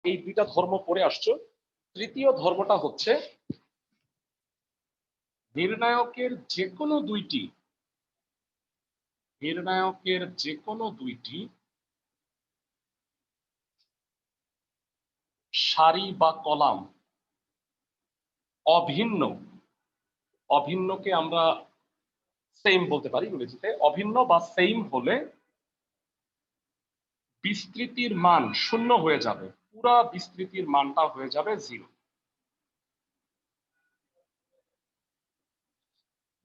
এই দুইটা ধর্ম পড়ে আসছো। তৃতীয় ধর্মটা হচ্ছে নির্ণায়কের যে কোনো দুইটি সারি বা কলাম অভিন্নকে আমরা সেম বলতে পারি ইংরেজিতে। অভিন্ন বা সেম হলে বিস্তৃতির মান শূন্য হয়ে যাবে, পুরা বিস্তৃতির মানটা হয়ে যাবে 0।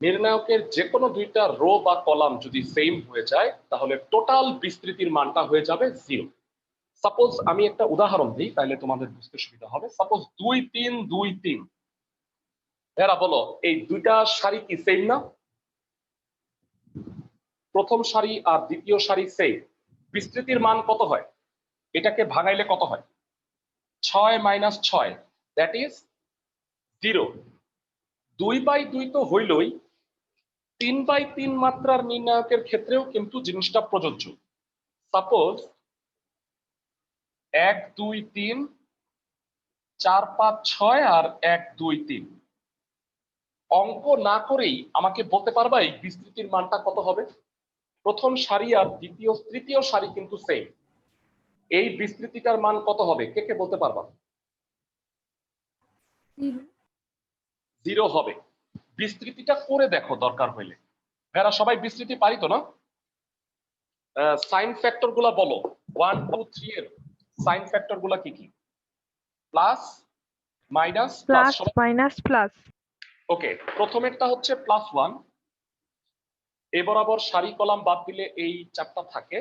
নির্ণায়কের যে কোনো দুইটা রো বা কলাম যদি সেম হয়ে যায় তাহলে টোটাল বিস্তৃতির মানটা হয়ে যাবে 0। সাপোজ আমি একটা উদাহরণ দিই, তাহলে তোমাদের বুঝতে সুবিধা হবে। সাপোজ 2 3 2 3, এরা বলো এই দুইটা সারি কি সেম না? প্রথম সারি আর দ্বিতীয় সারি সেম, বিস্তৃতির মান কত হয়? এটাকে ভাগাইলে কত হয়? 6 - 6, দ্যাট ইজ 0। 2/2 তো হইলই, 3/3 মাত্রার নির্ণায়কের ক্ষেত্রেও কিন্তু জিনিসটা প্রযোজ্য। সাপোজ 1 2 3 4 5 6 আর 1 2 3, অঙ্ক না করেই আমাকে বলতে পারবা এই বিস্তৃতির মানটা কত হবে? প্রথম সারি আর তৃতীয় সারি কিন্তু সেম, এই বিস্তৃতিটার মান কত হবে? কে কে বলতে পারবা? 0 হবে। বিস্তৃতিটা করে দেখো দরকার হইলে। ভাইরা সবাই বিস্তৃতি পারি তো না? সাইন ফ্যাক্টর গুলা বলো, 1 2 3 এর সাইন ফ্যাক্টর গুলা কি কি? Plus, minus, plus, minus, plus. Okay, প্রথমেরটা হচ্ছে +1, এ বরাবর সারি কলাম বাদ দিলে এই চারটা থাকে।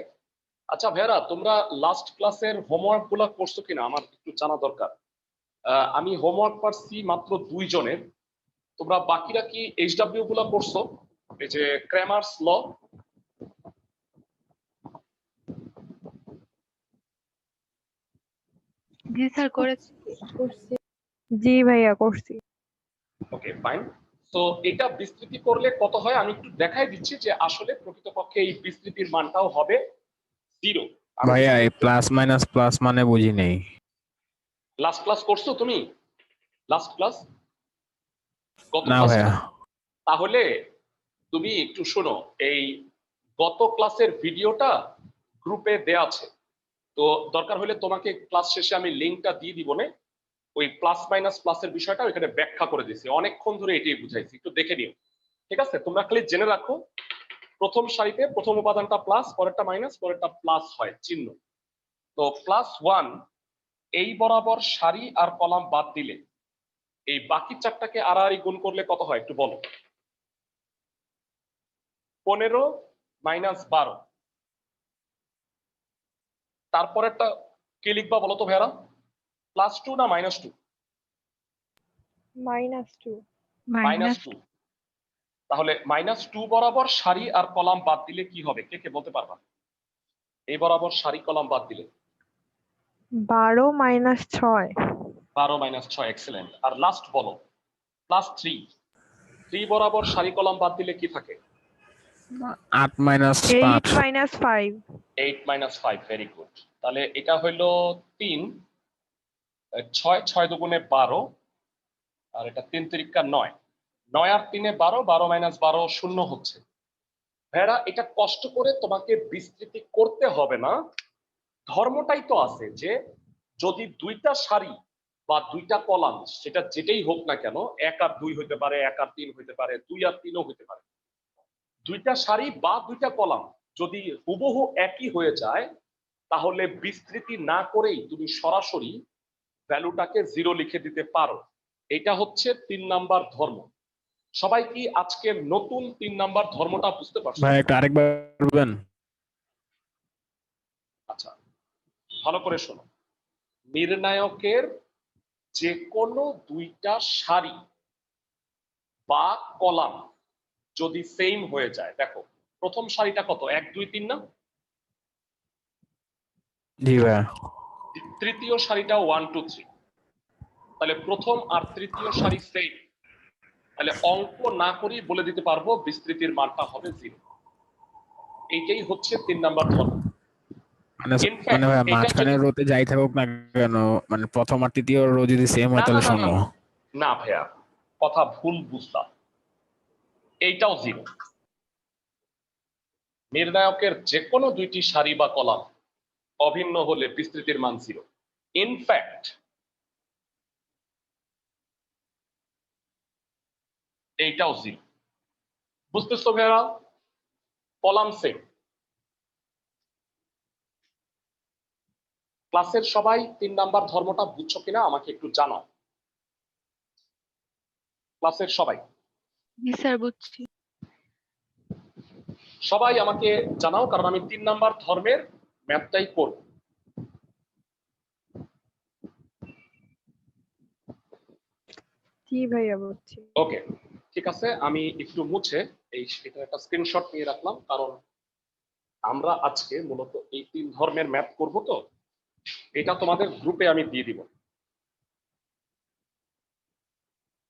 আচ্ছা ভাইরা, তোমরা লাস্ট ক্লাসের হোমওয়ার্ক গুলা করছো কিনা আমার একটু জানা দরকার। আমি হোমওয়ার্ক পারছি মাত্র 2 জনের। তোমরা বাকিরা কি এইচডব্লিউ গুলা করছো? এই যে ক্র্যামারস ল। জি স্যার, করেছি। জি ভাইয়া, করছি। Okay fine. তো এটা বিস্তৃতি করলে কত হয় আমি একটু দেখাই দিচ্ছি যে আসলে প্রকৃতপক্ষে এই বিস্তৃতির মানটাও হবে 0। ভাইয়া এই প্লাস মাইনাস প্লাস মানে বুঝি নেই। লাস্ট ক্লাস করছো তুমি? লাস্ট ক্লাস গত না ক্লাসটা? ভাইয়া। তাহলে তুমি একটু শোনো, এই গত ক্লাসের ভিডিওটা গ্রুপে দেয়া আছে, তো দরকার হলে তোমাকে ক্লাস শেষে আমি লিংকটা দিয়ে দিব না। ওই প্লাস মাইনাস প্লাসের বিষয়টা ওইখানে ব্যাখ্যা করে দিয়েছি, অনেকক্ষণ ধরে এটাই বুঝাইছি, একটু দেখে নিও। ঠিক আছে, তোমরা খালি জেনে রাখো প্রথম সারিতে প্রথম উপাদানটা প্লাস, পরেরটা মাইনাস, পরেরটা প্লাস হয় চিহ্ন। তো +1 এই বরাবর সারি আর কলাম বাদ দিলে এই বাকি চারটাকে আড়াআড়ি গুণ করলে কত হয় একটু বলো? 15 - 12। তারপরেরটা কি লিখবা বলো তো ভাইরা? +2 না -2? -2। -2। তাহলে -2 বরাবর সারি আর কলাম বাদ দিলে কি হবে? কে কে বলতে পারবা? এই বরাবর সারি কলাম বাদ দিলে 12 - 6। 12 - 6, এক্সেলেন্ট। আর লাস্ট বলো +3। 3 বরাবর সারি কলাম বাদ দিলে কি থাকে? 8 - 8 5। - 5। 8 - 5, ভেরি গুড। তাহলে এটা হইলো 3, 6 6 দুগুণে 12, আর এটা 3 তিরিকা 9, 9 আর 3 12, 12 - 12 শূন্য হচ্ছে। ভেড়া, এটা কষ্ট করে তোমাকে বিস্তৃতি করতে হবে না, ধর্মটাই তো আছে যে যদি দুইটা সারি বা দুইটা কলাম, সেটা যেটাই হোক না কেন, 1 আর 2 হইতে পারে, 1 আর 3 হইতে পারে, 2 আর 3ও হইতে পারে, দুইটা সারি বা দুইটা কলাম যদি হুবহু একই হয়ে যায় তাহলে বিস্তৃতি না করেই তুমি সরাসরি ভ্যালুটাকে 0 লিখে দিতে পারো। এটা হচ্ছে 3 নাম্বার ধর্ম। সবাই কি আজকের নতুন 3 নাম্বার ধর্মটা বুঝতে পারছো? ভাই একটু আরেকবার বলবেন? আচ্ছা, ভালো করে শোনো। নির্ণায়কের যে কোনো দুইটা সারি বা কলাম যদি সেম হয়ে যায়, দেখো প্রথম সারিটা কত, 1 2 3 না? জি ভাইয়া। তৃতীয় সারিটা 1 2 3, তাহলে প্রথম আর তৃতীয় সারি সেম, তাহলে অঙ্ক না করেই বলে দিতে পারবো বিস্তৃতির মানটা হবে 0। এইটাই হচ্ছে 3 নাম্বার ধর্ম। মানে ইনফ্যাক্ট ভাই এটা মাঝখানে যদি রোতে যাই থাকুক না কেন, মানে প্রথম আর তৃতীয় রো যদি সেম হয় না না তাহলে না শূন্য। না না ভাইয়া, কথা ভুল বুঝলাম, এইটাও জিরো। নির্ণায়কের যে কোনো দুইটি সারি বা কলাম অভিন্ন হলে বিস্তৃতির মান জিরো। ইনফ্যাক্ট এইটাও জিরো। বুঝতেছো ভাইয়া? Column same. ক্লাসের সবাই 3 নাম্বার ধর্মটা বুঝছো কিনা আমাকে একটু জানাও। ক্লাসের সবাই জি স্যার বুঝছি। সবাই আমাকে জানাও, কারণ আমি 3 নাম্বার ধর্মের ম্যাথটাই করব। জি ভাইয়া বুঝছি। ওকে, ঠিক আছে, আমি একটু মুছে এটা একটা স্ক্রিনশট নিয়ে রাখলাম, কারণ আমরা আজকে মূলত এই 3 ধর্মের ম্যাথ করব, তো এটা তোমাদের গ্রুপে আমি দিয়ে দিব।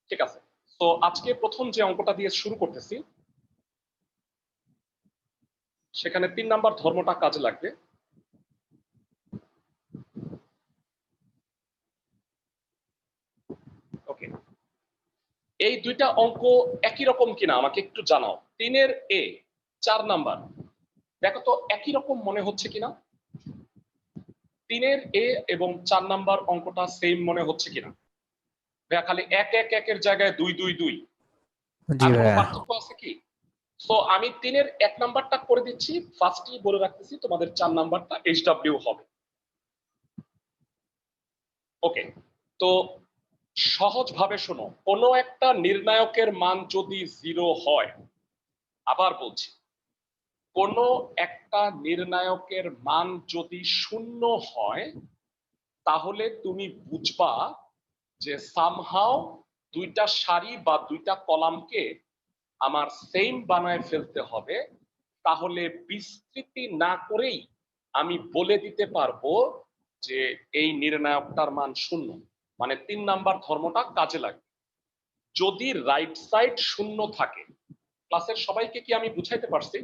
ঠিক আছে, তো আজকে প্রথম যে অঙ্কটা দিয়ে শুরু করতেছি, সেখানে 3 নাম্বার ধর্মটা কাজে লাগবে। ওকে, এই দুইটা অঙ্ক একই রকম কিনা আমাকে একটু জানাও। 3-এর এ 4 নাম্বার, দেখো তো একই রকম মনে হচ্ছে কিনা। 3-এর এ এবং 4 নাম্বার অঙ্কটা সেম মনে হচ্ছে কিনা। ভাইয়া খালি 1-1-1 এর জায়গায় 2-2-2, জি আর কোনো ভাইয়া। পার্থক্য আছে কি? তো আমি 3-এর 1 নাম্বারটা করে দিচ্ছি, ফার্স্টই বলে রাখতেছি তোমাদের 4 নাম্বারটা HW হবে। ওকে, তো সহজভাবে শোনো, কোনো একটা নির্ণায়কের মান যদি 0 হয়, আবার বলছি, কোনো একটা নির্ণায়কের মান যদি 0 হয়, তাহলে তুমি বুঝবা যে সামহাও দুইটা সারি বা দুইটা কলামকে আমার সেম বানায় ফেলতে হবে। তাহলে বিস্তৃতি না করেই আমি বলে দিতে পারবো যে এই নির্ণায়কটার মান 0, মানে 3 নাম্বার ধর্মটা কাজে লাগবে। যদি রাইট সাইড 0 থাকে, ক্লাসের সবাইকে কি আমি বুঝাইতে পারছি?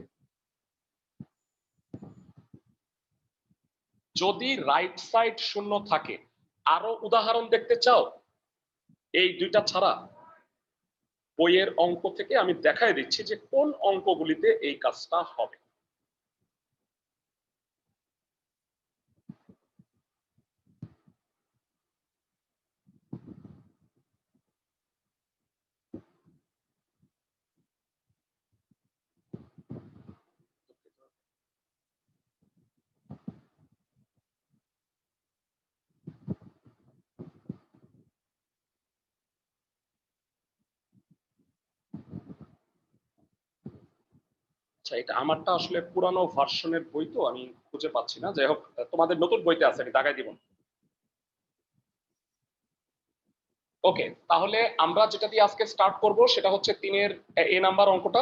যদি রাইট সাইড 0 থাকে, আরো উদাহরণ দেখতে চাও? এই দুইটা ছাড়া বইয়ের অঙ্ক থেকে আমি দেখাই দিচ্ছি যে কোন অঙ্কগুলিতে এই কাজটা হবে। আচ্ছা, এটা আমারটা আসলে পুরানো ভার্সনের বই, তো আমি খুঁজে পাচ্ছি না। যাই হোক, তোমাদের নতুন বইতে আছে, আমি দাগাই দিব। ওকে, তাহলে আমরা যেটা দিয়ে আজকে স্টার্ট করব সেটা হচ্ছে 3-এর এ নাম্বার অঙ্কটা।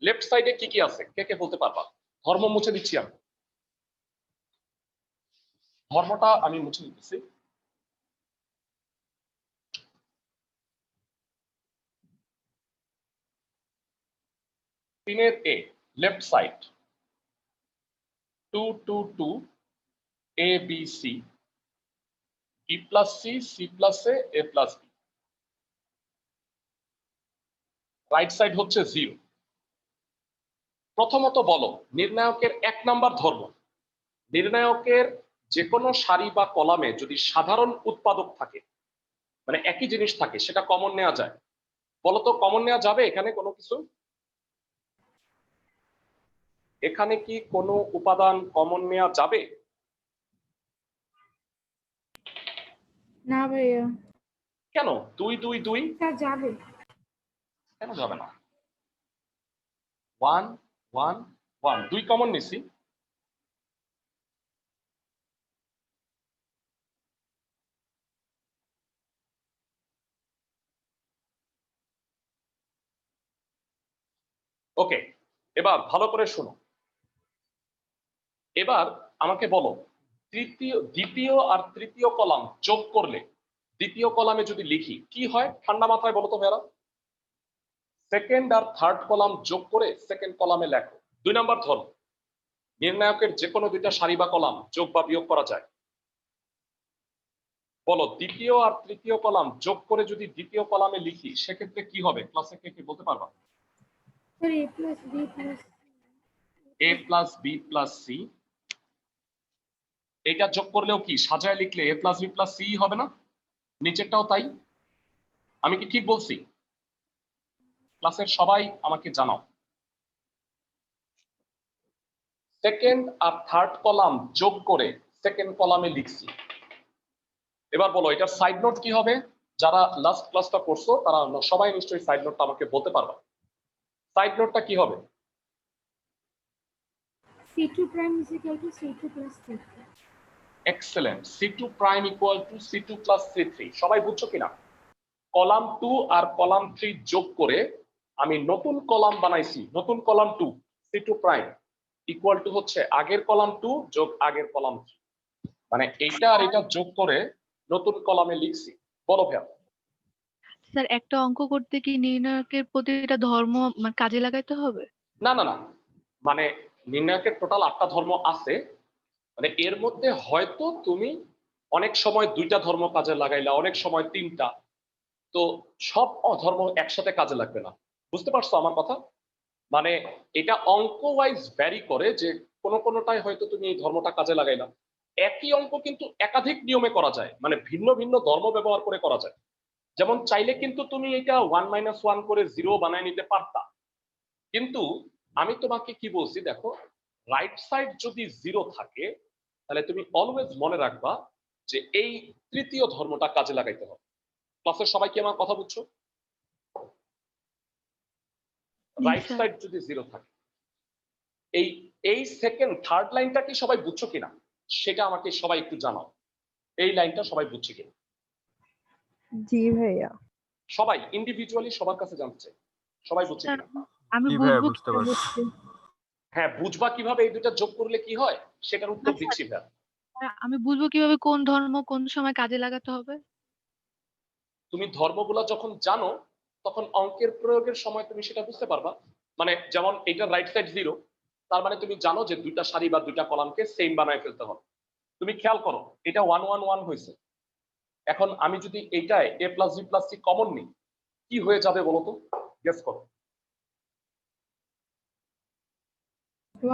লেফট সাইডে কি কি আছে কে কে বলতে পারবা? ধর্ম মুছে দিচ্ছি আমি, ধর্মটা আমি মুছে দিচ্ছি। তিনের এ left side 2 2 2 A B C, B plus C, C plus A plus B. Right side হচ্ছে 0। প্রথমত বলো নির্ণায়কের 1 নাম্বার ধর্ম। নির্ণায়কের যে কোনো সারি বা কলামে যদি সাধারণ উৎপাদক থাকে, মানে একই জিনিস থাকে, সেটা কমন নেওয়া যায়। বলতো কমন নেওয়া যাবে এখানে কোনো কিছু? এখানে কি কোনো উপাদান কমন নেওয়া যাবে? না ভাইয়া। কেন? 2 2 2 স্যার যাবে। কেন যাবে না? 1 1 1 2 কমন নিছি। ওকে, এবার ভালো করে শোনো। এবার আমাকে বলো, দ্বিতীয় আর তৃতীয় কলাম যোগ করলে দ্বিতীয় কলামে যদি লিখি কি হয়? ঠান্ডা মাথায় বলো তো ভাইরা। সেকেন্ড আর থার্ড কলাম যোগ করে সেকেন্ড কলামে লেখো। 2 নাম্বার ধর্ম, নির্ণায়কের যে কোনো দুইটা সারি বা কলাম যোগ বা বিয়োগ করা যায়? বলো, দ্বিতীয় আর তৃতীয় কলাম যোগ করে যদি দ্বিতীয় কলামে লিখি সেক্ষেত্রে কি হবে? ক্লাসে কে কি বলতে পারবা? Sir a plus b plus a plus B plus C, এটা যোগ করলেও কি সাজায় লিখলে a plus B plus C হবে না? নিচেরটাও তাই। আমি কি ঠিক বলছি? ক্লাসের সবাই আমাকে জানাও। সেকেন্ড আর থার্ড কলাম যোগ করে সেকেন্ড কলামে লিখছি। এবার বলো এটার সাইড নোট কি হবে? যারা লাস্ট ক্লাসটা করছো তারা সবাই নিশ্চয়ই সাইড নোটটা আমাকে বলতে পারবা। সাইড নোটটা কি হবে? c2 prime is equal to c2 plus c3. Excellent, c2 prime equal to c2 plus c3। সবাই বুঝছো কিনা? কলাম 2 আর কলাম 3 যোগ করে আমি নতুন কলাম বানাইছি, নতুন column 2 c2 prime equal to হচ্ছে আগের কলাম 2 যোগ আগের কলাম 3, মানে এইটা আর এটা যোগ করে নতুন কলামে লিখছি। বলো ভাইয়া। স্যার একটা অঙ্ক করতে কি নির্ণায়কের প্রতিটা ধর্ম মানে কাজে লাগাইতে হবে? না না না, মানে নির্ণায়কের টোটাল 8টা ধর্ম আছে, মানে এর মধ্যে হয়তো তুমি অনেক সময় 2টা ধর্ম কাজে লাগাইলা, অনেক সময় 3টা, তো সব ধর্ম একসাথে কাজে লাগবে না। বুঝতে পারছো আমার কথা? মানে এটা অঙ্ক ওয়াইজ ভ্যারি করে, যে কোনোটাই হয়তো তুমি এই ধর্মটা কাজে লাগাইলা। একই অঙ্ক কিন্তু একাধিক নিয়মে করা যায়, মানে ভিন্ন ভিন্ন ধর্ম ব্যবহার করে করা যায়। যেমন চাইলে কিন্তু তুমি এটা 1 - 1 করে 0 বানায় নিতে পারতা, কিন্তু আমি তোমাকে কি বলছি দেখো, রাইট সাইড যদি 0 থাকে তাহলে তুমি অলওয়েজ মনে রাখবা যে এই তৃতীয় ধর্মটা কাজে লাগাইতে হবে। ক্লাসের সবাই কি আমার কথা বুঝছো? জি রাইট স্যার। সাইড যদি 0 থাকে, এই এই সেকেন্ড থার্ড লাইনটা কি সবাই বুঝছো কিনা সেটা আমাকে সবাই একটু জানাও। এই লাইনটা সবাই বুঝছে কিনা? জি ভাইয়া। সবাই ইন্ডিভিজুয়ালি সবার কাছে জানতে চাই, সবাই বুঝছে স্যার কিনা? আমি জি ভাইয়া, বুঝবো বুঝতে কিভাবে? পারছি। হ্যাঁ, বুঝবা কিভাবে এই দুইটা যোগ করলে কি হয় সেটার উত্তর আচ্ছা, দিচ্ছি ভাই। আমি বুঝবো কিভাবে কোন ধর্ম কোন সময় কাজে লাগাতে হবে? তুমি ধর্মগুলা যখন জানো তখন অঙ্কের প্রয়োগের সময় তুমি সেটা বুঝতে পারবা। মানে যেমন এটা রাইট সাইড 0, তার মানে তুমি জানো যে দুইটা সারি বা দুইটা কলামকে সেম বানায় ফেলতে হবে। তুমি খেয়াল করো এটা 1 1 1 হয়েছে, এখন আমি যদি এইটায় a plus B plus C common নিই কি হয়ে যাবে বলো তো, গেস করো।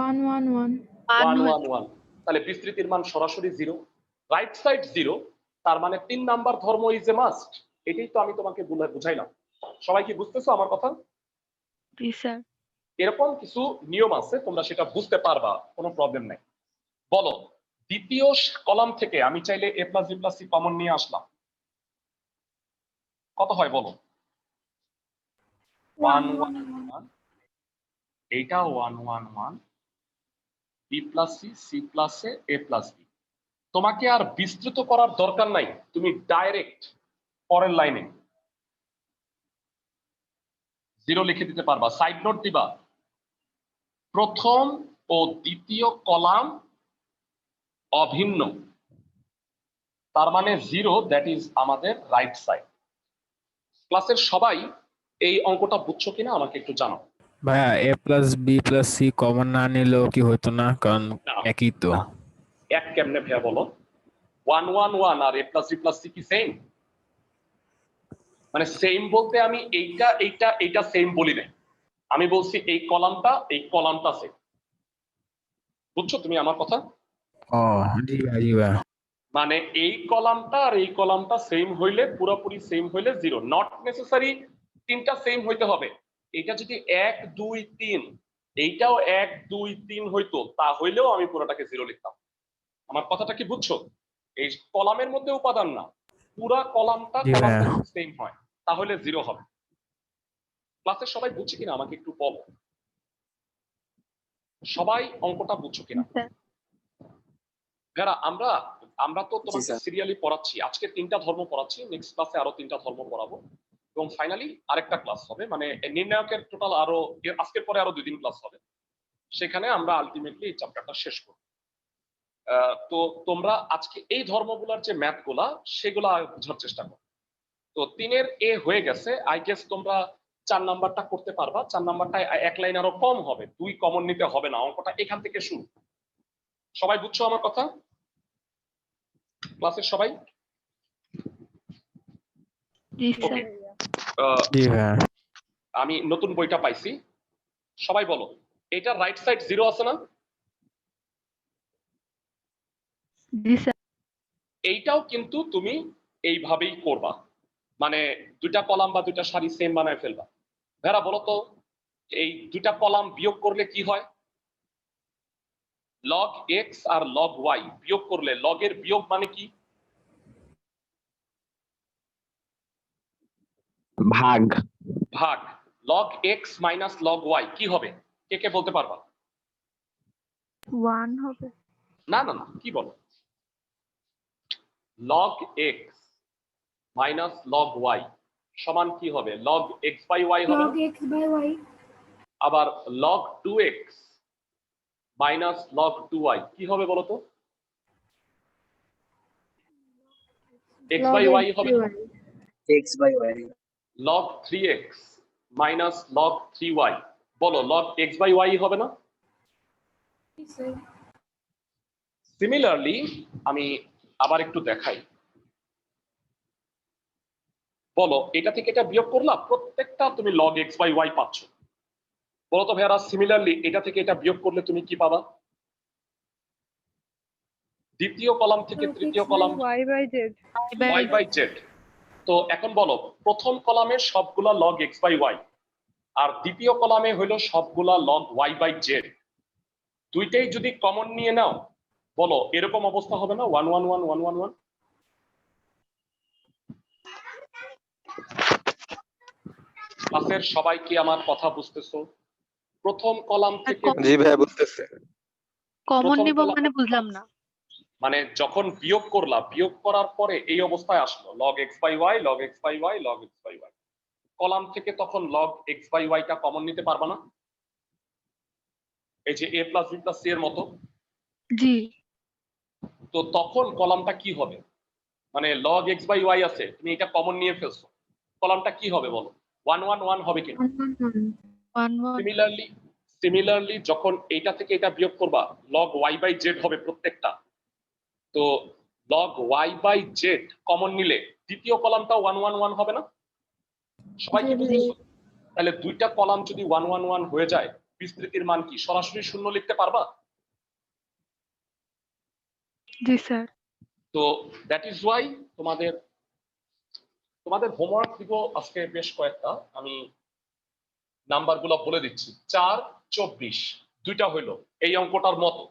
1 1 1 মান 1 হয়ে 1 1, তাহলে বিস্তৃতির মান সরাসরি 0, রাইট সাইড 0, তার মানে 3 নাম্বার ধর্ম ইজ এ মাস্ট। এটাই তো আমি তোমাকে বুঝাইলাম। সবাই কি বুঝতেছো আমার কথা? জি স্যার। এরকম কিছু নিয়ম আছে, তোমরা সেটা বুঝতে পারবা, কোনো প্রবলেম নাই। বলো, দ্বিতীয় কলাম থেকে আমি চাইলে a plus B plus C common নিয়ে আসলাম, কত হয় বলো? 1 1 1, এইটা 1 1 1, B plus C, C plus A plus B. তোমাকে আর বিস্তৃত করার দরকার নাই, তুমি ডাইরেক্ট পরের লাইনে 0 লিখে দিতে পারবা। সাইড নোট দিবা, প্রথম ও দ্বিতীয় কলাম অভিন্ন, তার মানে 0, দ্যাট ইজ আমাদের রাইট সাইড। ক্লাসের সবাই এই অঙ্কটা বুঝছো কিনা আমাকে একটু জানাও। ভাইয়া A plus B plus C common না নিলেও কি হতো না? কারণ না, একই তো। না, এক কেমনে ভাইয়া বলো? 1 1 1 আর a plus B plus C কি সেম? মানে সেম বলতে আমি এইটা এইটা এইটা সেম বলি নাই, আমি বলছি এই কলামটা সেম। বুঝছো তুমি আমার কথা? ও জি ভাই, জি ভাই। মানে এই কলামটা আর এই কলামটা সেম হইলে, পুরোপুরি সেম হইলে 0, নট নেসেসারি তিনটা সেম হইতে হবে। এটা যদি 1 2 3, এইটাও 1 2 3 হইতো, তা হইলেও আমি পুরোটাকে 0 লিখতাম। আমার কথাটা কি বুঝছো? এই কলামের মধ্যে উপাদান না, পুরা কলামটা জি ভাইয়া। যদি সেম হয় তাহলে 0 হবে। ক্লাসের সবাই বুঝছে কিনা আমাকে একটু বলো, সবাই অঙ্কটা বুঝছো কিনা? স্যার। যারা আমরা আমরা তো তোমাকে সিরিয়ালি পড়াচ্ছি, আজকে 3টা ধর্ম পড়াচ্ছি, নেক্সট ক্লাসে আরো 3টা ধর্ম পড়াবো, এবং ফাইনালি আরেকটা ক্লাস হবে, মানে নির্ণায়কের টোটাল আরো আজকের পরে আরো 2 দিন ক্লাস হবে, সেখানে আমরা আলটিমেটলি এই চ্যাপ্টারটা শেষ করব। তো তোমরা আজকে এই ধর্মগুলোর যে ম্যাথ গুলা সেগুলা বোঝার চেষ্টা করো। তো 3-এর এ হয়ে গেছে, আই গেস তোমরা 4 নাম্বারটা করতে পারবা। 4 নাম্বারটা এক লাইন আরো কম হবে, 2 কমন নিতে হবে না, অঙ্কটা এখান থেকে শুরু। সবাই বুঝছো আমার কথা? ক্লাসের সবাই? জি ওকে, স্যার। জি ভাইয়া। আমি নতুন বইটা পাইছি, সবাই বলো এটা রাইট সাইড 0 আছে না? জি স্যার। এইটাও কিন্তু তুমি এইভাবেই করবা, মানে দুইটা কলাম বা দুইটা সারি সেম বানায় ফেলবা। ভেরা বলো তো, এই দুইটা কলাম বিয়োগ করলে কি হয়? লগ এক্স আর লগ ওয়াই বিয়োগ করলে লগের বিয়োগ মানে কি? ভাগ। ভাগ। Log X minus log Y কি হবে? কে কে বলতে পারবা? 1 হবে। না না না, কি বলো? Log X minus log Y সমান কি হবে? লগ এক্স বাই ওয়াই হবে log না? x by y. আবার log 2x minus log 2y কি হবে বলো তো? x Log by x Y by হবে না? y. x by y log 3x minus log 3y বলো, লগ x বাই ওয়াই হবে না? Yes, sir. সিমিলারলি আমি আবার একটু দেখাই, বলো এটা থেকে এটা বিয়োগ করলা, প্রত্যেকটা তুমি লগ এক্স বাই ওয়াই পাচ্ছ। বলো তো ভাইয়ারা, সিমিলারলি এটা থেকে এটা বিয়োগ করলে তুমি কি পাবা? দ্বিতীয় কলাম থেকে Log তৃতীয় x by column y by z. Y by Z. তো এখন বলো, প্রথম কলামে সবগুলা লগ এক্স বাই ওয়াই আর দ্বিতীয় কলামে হইলো সবগুলা লগ ওয়াই বাই জেড, দুইটাই যদি কমন নিয়ে নাও, বলো এরকম অবস্থা হবে না? 1 1 1 1 1 1। ক্লাসের সবাই কি আমার কথা বুঝতেছো? প্রথম কলাম থেকে জি ভাই বুঝতেছে। কমন প্রথম নিব কলাম মানে বুঝলাম না। মানে যখন বিয়োগ করলা, বিয়োগ করার পরে এই অবস্থায় আসলো log X by Y log X by Y log X by Y, column থেকে তখন লগ এক্স বাই ওয়াইটা কমন নিতে পারবা না? এই যে a plus B plus C এর মতো। জি। তো তখন কলামটা কি হবে? মানে লগ এক্স বাই ওয়াই আছে, তুমি এটা কমন নিয়ে ফেলছো, কলামটা কি হবে বলো? 1 1 1 হবে কিনা? 1 1 1. 1 1। সিমিলারলি যখন এইটা থেকে এটা বিয়োগ করবা, লগ ওয়াই বাই জেড হবে প্রত্যেকটা। তো log Y by Z common নিলে দ্বিতীয় কলামটা 1 1 1 হবে না? সবাই কি জি, বুঝতেছো? তাহলে দুইটা কলাম যদি 1 1 1 হয়ে যায়, বিস্তৃতির মান কি সরাসরি শূন্য লিখতে পারবা? জি স্যার। তো দ্যাট ইজ ওয়াই তোমাদের তোমাদের হোমওয়ার্ক দিব আজকে বেশ কয়েকটা, আমি নাম্বারগুলো বলে দিচ্ছি। 4 24 দুইটা হইলো এই অঙ্কটার মতো।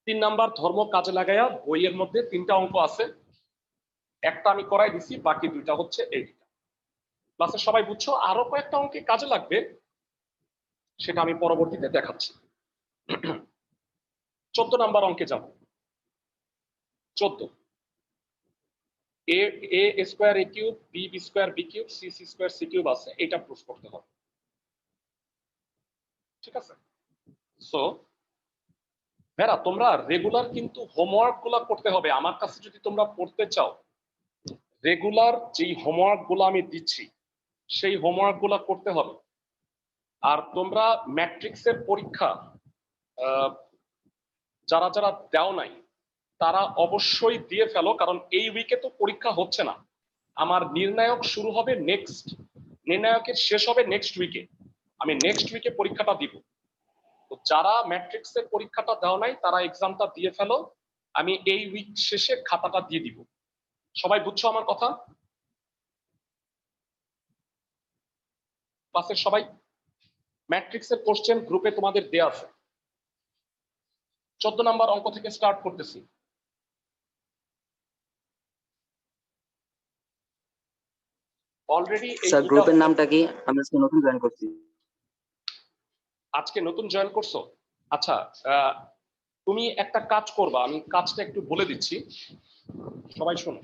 3 নাম্বার ধর্ম কাজে লাগায়া বইয়ের মধ্যে 3টা অঙ্ক আছে, একটা আমি করাই দিছি, বাকি দুইটা হচ্ছে এইটা। ক্লাসে সবাই বুঝছো? আরো কয়েকটা অঙ্কে কাজে লাগবে, সেটা আমি পরবর্তীতে দেখাচ্ছি। 14 নাম্বার অঙ্কে যাব। 14 A A square A cube B B square B cube C C square C cube আছে, এটা প্রুফ করতে হবে। ঠিক আছে? সো ভেরা, তোমরা রেগুলার কিন্তু হোমওয়ার্ক গুলা করতে হবে। আমার কাছে যদি তোমরা পড়তে চাও, রেগুলার যেই হোমওয়ার্ক গুলো আমি দিচ্ছি সেই হোমওয়ার্ক গুলা করতে হবে। আর তোমরা ম্যাট্রিক্সের পরীক্ষা যারা যারা দাও নাই তারা অবশ্যই দিয়ে ফেলো, কারণ এই উইকে তো পরীক্ষা হচ্ছে না। আমার নির্ণায়ক শুরু হবে নেক্সট, নির্ণায়কের শেষ হবে নেক্সট উইকে। আমি নেক্সট উইকে পরীক্ষাটা দিব। তো যারা ম্যাট্রিক্সের পরীক্ষাটা দাও নাই তারা এক্সামটা দিয়ে ফেলো, আমি এই উইক শেষে খাতাটা দিয়ে দিব। সবাই বুঝছো আমার কথা? ক্লাসের সবাই? ম্যাট্রিক্সের কোশ্চেন গ্রুপে তোমাদের দেয়া আছে। 14 নাম্বার অঙ্ক থেকে স্টার্ট করতেছি। অলরেডি এই স্যার দুটো গ্রুপের নামটা কি? আমি আজকে নতুন জয়েন করছি। আজকে নতুন জয়েন করছো? আচ্ছা, তুমি একটা কাজ করবা, আমি কাজটা একটু বলে দিচ্ছি, সবাই শোনো।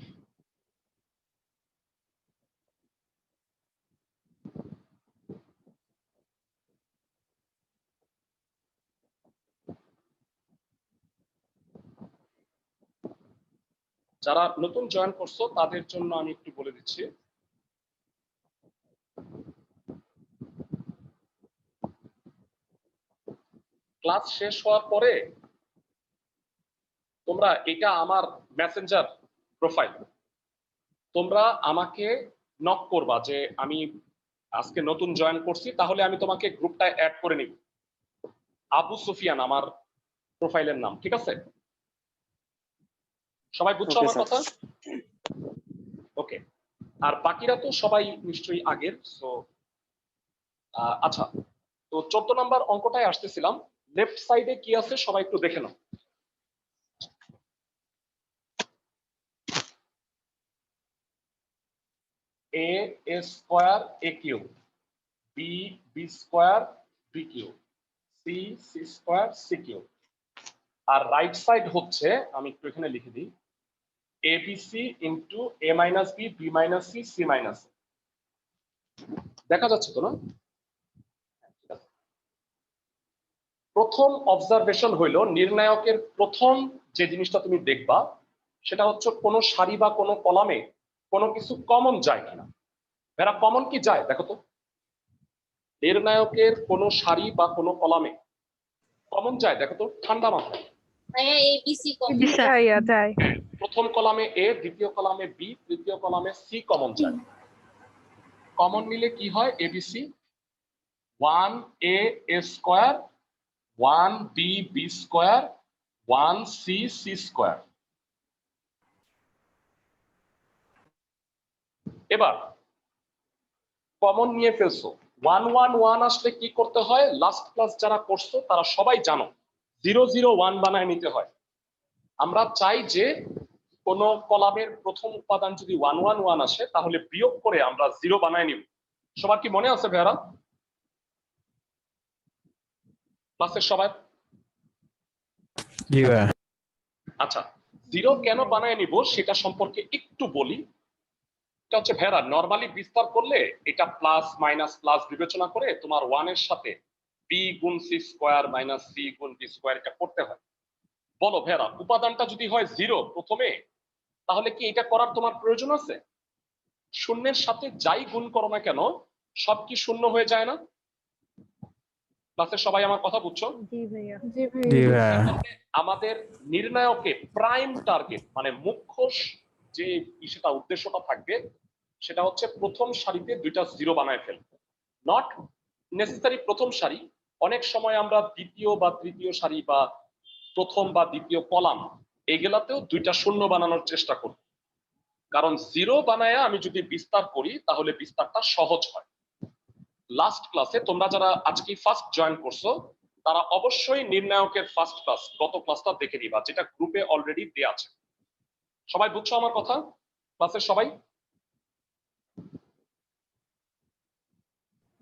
যারা নতুন জয়েন করছো তাদের জন্য আমি একটু বলে দিচ্ছি। ক্লাস শেষ হওয়ার পরে তোমরা এটা আমার মেসেঞ্জার প্রোফাইল, তোমরা আমাকে নক করবা যে আমি আজকে নতুন জয়েন করছি, তাহলে আমি তোমাকে গ্রুপটায় অ্যাড করে নিব। আবু সুফিয়ান আমার প্রোফাইলের নাম, ঠিক আছে? সবাই বুঝছো Okay, আমার sir. কথা? ওকে। আর বাকিরা তো সবাই নিশ্চয়ই আগের। সো আচ্ছা, তো 14 নাম্বার অঙ্কটায় আসতেছিলাম। লেফট সাইডে কি আছে সবাই একটু দেখে নাও। a square a cube, b B square B cube, C C square C cube. আর রাইট সাইড হচ্ছে, আমি একটু এখানে লিখে দিই, ABC into A minus B B minus C C minus. দেখা যাচ্ছে তো না? প্রথম অবজারভেশন হইল, নির্ণায়কের প্রথম যে জিনিসটা তুমি দেখবা সেটা হচ্ছে কোনো সারি বা কোনো কলামে কোনো কিছু কমন যায় কিনা। এরা কমন কি যায় দেখো তো। নির্ণায়কের কোনো সারি বা কোনো কলামে কমন যায় দেখো তো, ঠান্ডা মাথায়। ভাইয়া এবিসি কমন যায়। প্রথম কলামে এ, দ্বিতীয় কলামে বি, তৃতীয় কলামে সি কমন যায়। কমন নিলে কি হয়? ABC 1a square 1b B square 1c C square. এবার কমন নিয়ে ফেলছো, 1 1 1 আসলে কি করতে হয়? লাস্ট ক্লাস যারা করছো তারা সবাই জানো 0 0 1 বানায় নিতে হয়। আমরা চাই যে কোন কলামের প্রথম উপাদান যদি 1 1 1 আসে তাহলে বিয়োগ করে আমরা 0 বানায় নিব। সবার কি মনে আছে ভাইয়ারা? ক্লাসের সবাই? জি ভাইয়া। আচ্ছা, 0 কেন বানায় নিব সেটা সম্পর্কে একটু বলি। এটা হচ্ছে ভাইয়ারা, নরমালি বিস্তার করলে এটা প্লাস মাইনাস প্লাস বিবেচনা করে তোমার 1 এর সাথে বি গুণ সি স্কয়ার মাইনাস সি গুণ বি স্কয়ার এটা করতে হয়। বলো ভাইয়ারা, উপাদানটা যদি হয় 0 প্রথমে, তাহলে কি এটা করার তোমার প্রয়োজন আছে? শূন্যের সাথে যাই গুণ করো না কেন সব কি শূন্য হয়ে যায় না? ক্লাসের সবাই আমার কথা বুঝছো? জি ভাইয়া। জি জি ভাইয়া ভাইয়া। আমাদের নির্ণায়কে প্রাইম টার্গেট মানে মুখ্য যে সেটা উদ্দেশ্যটা থাকবে সেটা হচ্ছে প্রথম সারিতে দুইটা 0 বানায় ফেলবে। নট নেসেসারি প্রথম সারি, অনেক সময় আমরা দ্বিতীয় বা তৃতীয় সারি বা প্রথম বা দ্বিতীয় কলাম এগুলাতেও দুইটা শূন্য বানানোর চেষ্টা করব। কারণ 0 বানায়া আমি যদি বিস্তার করি তাহলে বিস্তারটা সহজ হয়। লাস্ট ক্লাসে তোমরা যারা আজকে ফার্স্ট জয়েন করছো তারা অবশ্যই নির্ণায়কের ফার্স্ট ক্লাস গত ক্লাসটা দেখে নিবা, যেটা গ্রুপে অলরেডি দেয়া আছে। সবাই বুঝছো আমার কথা? ক্লাসের সবাই?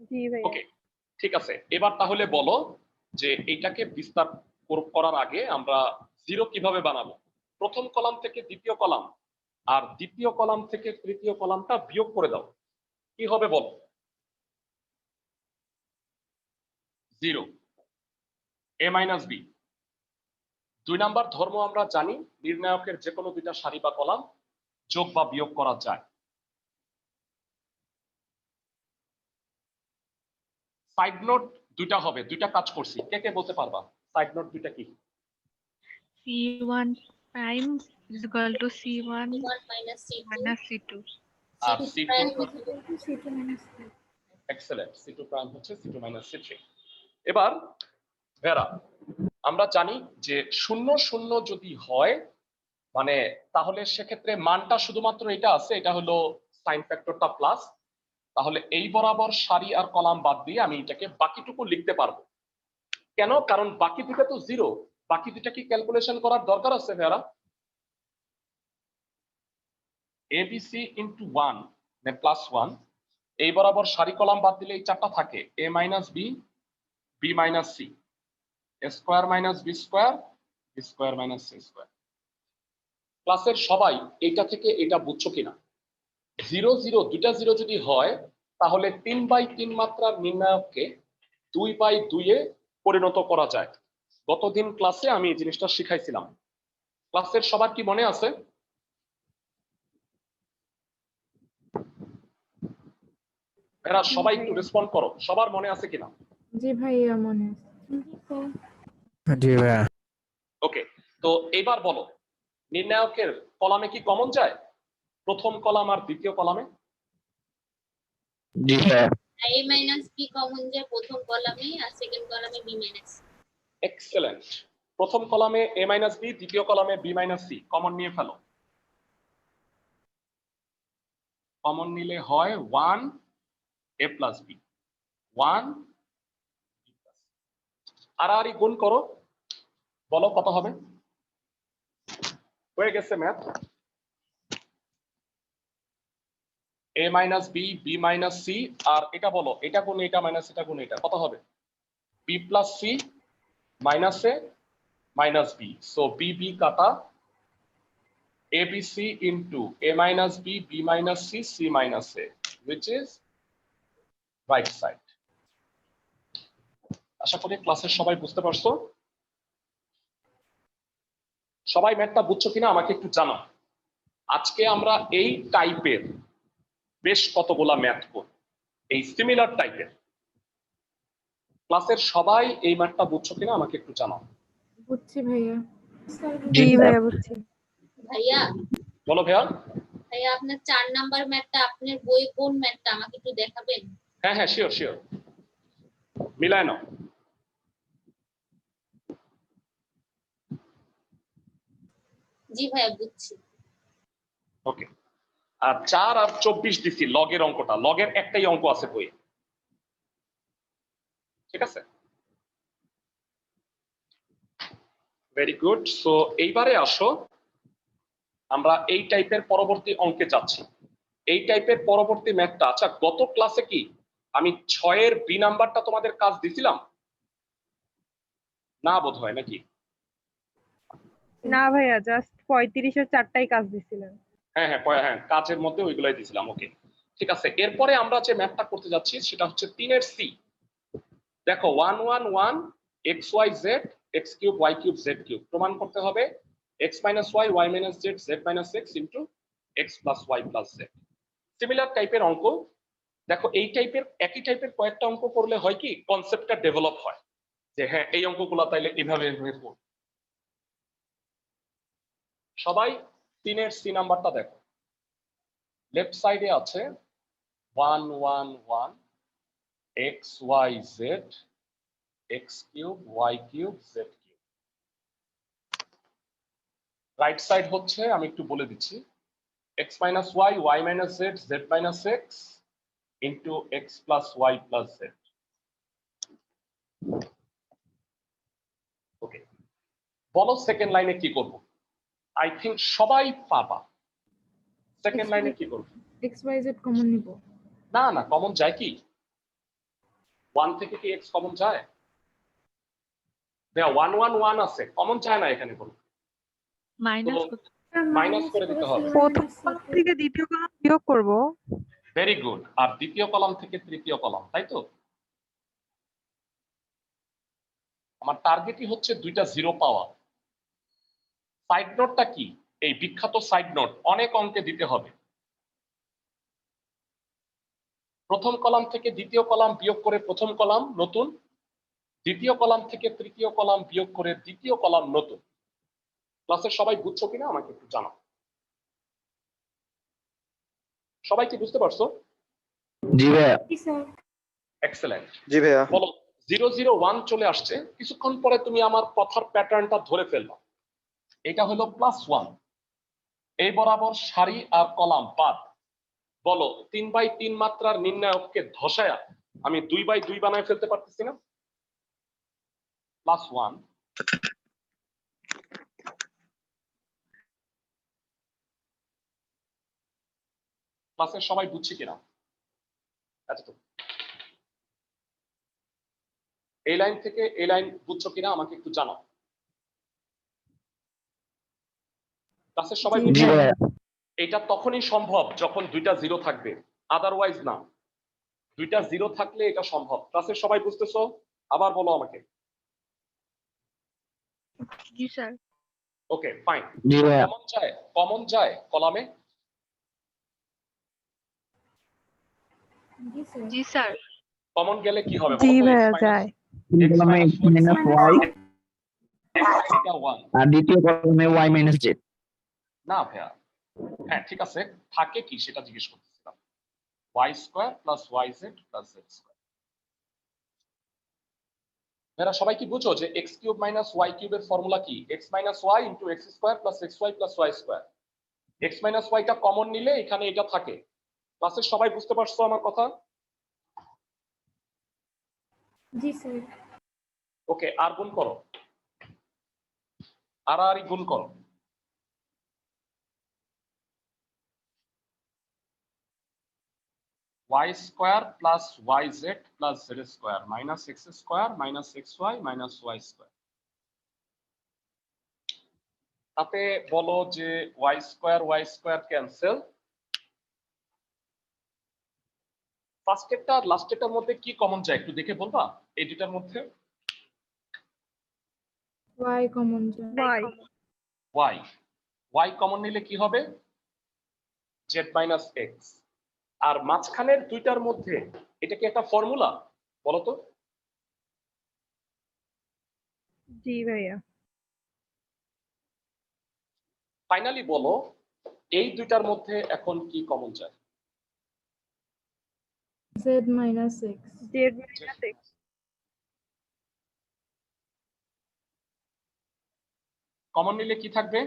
জি ভাইয়া। ওকে, ঠিক আছে। এবার তাহলে বলো যে এইটাকে বিস্তার করার আগে আমরা 0 কিভাবে বানাবো। প্রথম কলাম থেকে দ্বিতীয় কলাম আর দ্বিতীয় কলাম থেকে তৃতীয় কলামটা বিয়োগ করে দাও, কি হবে বলো? 0 a মাইনাস বি। 2 নাম্বার ধর্ম আমরা জানি, নির্ণায়কের যে কোনো দুইটা সারি বা কলাম যোগ বা বিয়োগ করা যায়। সাইড নোট দুইটা হবে, দুইটা কাজ করছি, কে কে বলতে পারবা সাইড নোট দুইটা কি? C1 prime is equal to C1 1 minus সি2 minus C2. আর সি2 C2 প্রাইম সি2 মাইনাস এক্সেলেন্ট, C2 প্রাইম হচ্ছে C2 মাইনাস C3। এবার ভেরা, আমরা জানি যে 0 0 যদি হয় মানে তাহলে সেক্ষেত্রে মানটা শুধুমাত্র এটা আছে, এটা হলো সাইন ফ্যাক্টরটা প্লাস, তাহলে এই বরাবর সারি আর কলাম বাদ দিয়ে আমি এটাকে বাকিটুকু লিখতে পারবো। কেন? কারণ বাকি দুটো তো 0, বাকি দুটা কি ক্যালকুলেশন করার দরকার আছে ভেরা? এবিসি ইন্টু 1 মানে প্লাস 1, এই বরাবর সারি কলাম বাদ দিলে এই চারটা থাকে, A minus B B minus C square minus B square B square minus C square. ক্লাসের সবাই এটা থেকে এটা বুঝছো কিনা? 0 0 দুইটা 0 যদি হয় তাহলে 3/3 মাত্রার নির্ণায়ককে 2/2 এ পরিণত করা যায়। গতদিন ক্লাসে আমি এই জিনিসটা শিখাইছিলাম। ক্লাসের সবার কি মনে আছে? এরা সবাই একটু রেসপন্ড করো, সবার মনে আছে কিনা? জি ভাইয়া মনে আছে জি ভাইয়া। ওকে, তো এবার বলো নির্ণায়কের কলামে কি কমন যায় প্রথম কলাম আর দ্বিতীয় কলামে? জি ভাইয়া। a মাইনাস b কমন যায় প্রথম কলামে আর সেকেন্ড কলামে b মাইনাস। এক্সেলেন্ট। প্রথম কলামে a মাইনাস বি, দ্বিতীয় কলামে b মাইনাস সি কমন নিয়ে ফেলো। কমন নিলে হয় 1 a প্লাস বি, 1 আর গুণ করো, বলো কত হবে? হয়ে গেছে math. a minus B, B minus C, আর এটা বলো এটা গুণ এটা মাইনাস এটা গুণ এটা কত হবে? b plus C minus A minus B, so B B কাটা, abc into a minus b, b minus c, c minus a, which is right side. আশা করি ক্লাসের সবাই বুঝতে পারছো। সবাই ম্যাথটা বুঝছো কিনা আমাকে একটু জানাও। আজকে আমরা এই টাইপের বেশ কতগুলা ম্যাথ করব, এই সিমিলার টাইপের। ক্লাসের সবাই এই ম্যাথটা বুঝছো কিনা আমাকে একটু জানাও। বুঝছি ভাইয়া। জি ভাইয়া বুঝছি। ভাইয়া বলো ভাইয়া। ভাইয়া আপনার 4 নাম্বার ম্যাথটা আপনার বইয়ে কোন ম্যাথটা আমাকে একটু দেখাবেন? হ্যাঁ হ্যাঁ, শিওর শিওর, মিলায় নাও। জি ভাইয়া বুঝছি। ওকে, আর 4 আর 24 দিছি লগের অঙ্কটা, লগের একটাই অঙ্ক আছে বইয়ে, ঠিক আছে? Very good. সো এইবারে আসো আমরা এই টাইপের পরবর্তী অঙ্কে যাচ্ছি। এই টাইপের পরবর্তী ম্যাথটা, আচ্ছা গত ক্লাসে কি আমি 6 এর বি নাম্বারটা তোমাদের কাজ দিছিলাম না? বোধ হয় নাকি? না ভাইয়া, জাস্ট 35 এর 4টাই কাজ দিছিলেন। হ্যাঁ হ্যাঁ হ্যাঁ, কাজের মধ্যে ওইগুলাই দিছিলাম। ওকে ঠিক আছে, এরপরে আমরা যে ম্যাথটা করতে যাচ্ছি সেটা হচ্ছে 3 এর সি। দেখো 1 1 1 x y z x cube y cube z cube প্রমাণ করতে হবে x minus y y minus z z minus x into x plus y plus z। Similar টাইপের অঙ্ক। দেখো এই টাইপের একই টাইপের কয়েকটা অঙ্ক করলে হয় কি কনসেপ্টটা ডেভেলপ হয়, যে হ্যাঁ এই অঙ্কগুলো তাইলে এভাবে এভাবে করব। সবাই 3 এর সি নাম্বারটা দেখো, লেফট সাইডে আছে 1 1 1 x y z x cube y cube z cube. Right side হচ্ছে, আমি একটু বলে দিচ্ছি, x minus y y minus z z minus x into x plus y plus z। ওকে, বলো সেকেন্ড লাইনে কি করব? আই থিংক সবাই পাবা। সেকেন্ড লাইনে কি করব? XYZ কমন নিব। না না, কমন যায় কি? 1 থেকে কি x কমন যায়? দেয়া 1 1 1 আছে, কমন যায় না এখানে কোনো। মাইনাস মাইনাস করে দিতে হবে। প্রথম কলাম থেকে দ্বিতীয় কলাম বিয়োগ করব। Very good. আর দ্বিতীয় কলাম থেকে তৃতীয় কলাম, তাই তো? আমার টার্গেটই হচ্ছে দুইটা জিরো পাওয়া। সাইড নোটটা কি? এই বিখ্যাত সাইড নোট অনেক অঙ্কে দিতে হবে। প্রথম কলাম থেকে দ্বিতীয় কলাম বিয়োগ করে প্রথম কলাম নতুন, দ্বিতীয় কলাম থেকে তৃতীয় কলাম বিয়োগ করে দ্বিতীয় কলাম নতুন। ক্লাসের সবাই বুঝছো কিনা আমাকে একটু জানাও। সবাই কি বুঝতে পারছো? জি ভাইয়া। এক্সেলেন্ট। জি ভাইয়া। বলো 0 0 1 চলে আসছে, কিছুক্ষণ পরে তুমি আমার কথার প্যাটার্নটা ধরে ফেলবা। এটা হলো +1, এই বরাবর সারি আর কলাম বাদ। বলো 3/3 মাত্রার নির্ণায়ককে ধসায়া আমি 2/2 বানায় ফেলতে পারতেছি না? +1 ক্লাসের সবাই বুঝছি কিনা? এতটুকু। এই লাইন থেকে এই লাইন বুঝছো কিনা আমাকে একটু জানাও। ক্লাসের সবাই জি বুঝছো? ভাইয়া। এটা তখনই সম্ভব যখন দুইটা জিরো থাকবে, আদারওয়াইজ না। দুইটা জিরো থাকলে এটা সম্ভব। ক্লাসের সবাই বুঝতেছো? আবার বলো আমাকে। জি স্যার। Okay fine. জি ভাইয়া। কমন যায় কলামে? জি স্যার। কমন গেলে কি হবে জি বলো তো? ভাইয়া যায়। তিন কলামে x মাইনাস y এটা 1 আর দ্বিতীয় কলামে y মাইনাস জেড। না ভাইয়া, হ্যাঁ ঠিক আছে, থাকে কি সেটা জিজ্ঞেস করতেছিলাম। y square plus yz plus z square. এরা সবাই কি বুঝো যে x কিউব মাইনাস y কিউবের ফর্মুলা কি? x minus y into x square plus xy plus y square. x minus y টা কমন নিলে এখানে এটা থাকে। ক্লাসের সবাই বুঝতে পারছো আমার কথা? জি স্যার। ওকে, আর গুণ করো, আর গুণ করো। y square plus yz plus z square minus x square minus xy minus y square. তাতে বলো যে y স্কয়ার ক্যান্সেল। ফার্স্টেরটা আর লাস্টেরটার মধ্যে কি কমন যায় একটু দেখে বলবা এই দুটার মধ্যে? y কমন যায়। y কমন নিলে কি হবে? z minus x। আর মাঝখানের দুইটার মধ্যে এটা কি একটা ফর্মুলা বলো তো? জি ভাইয়া। ফাইনালি বলো এই দুইটার মধ্যে এখন কি কমন যায়? z minus x। z minus x। Common নিলে কি থাকবে?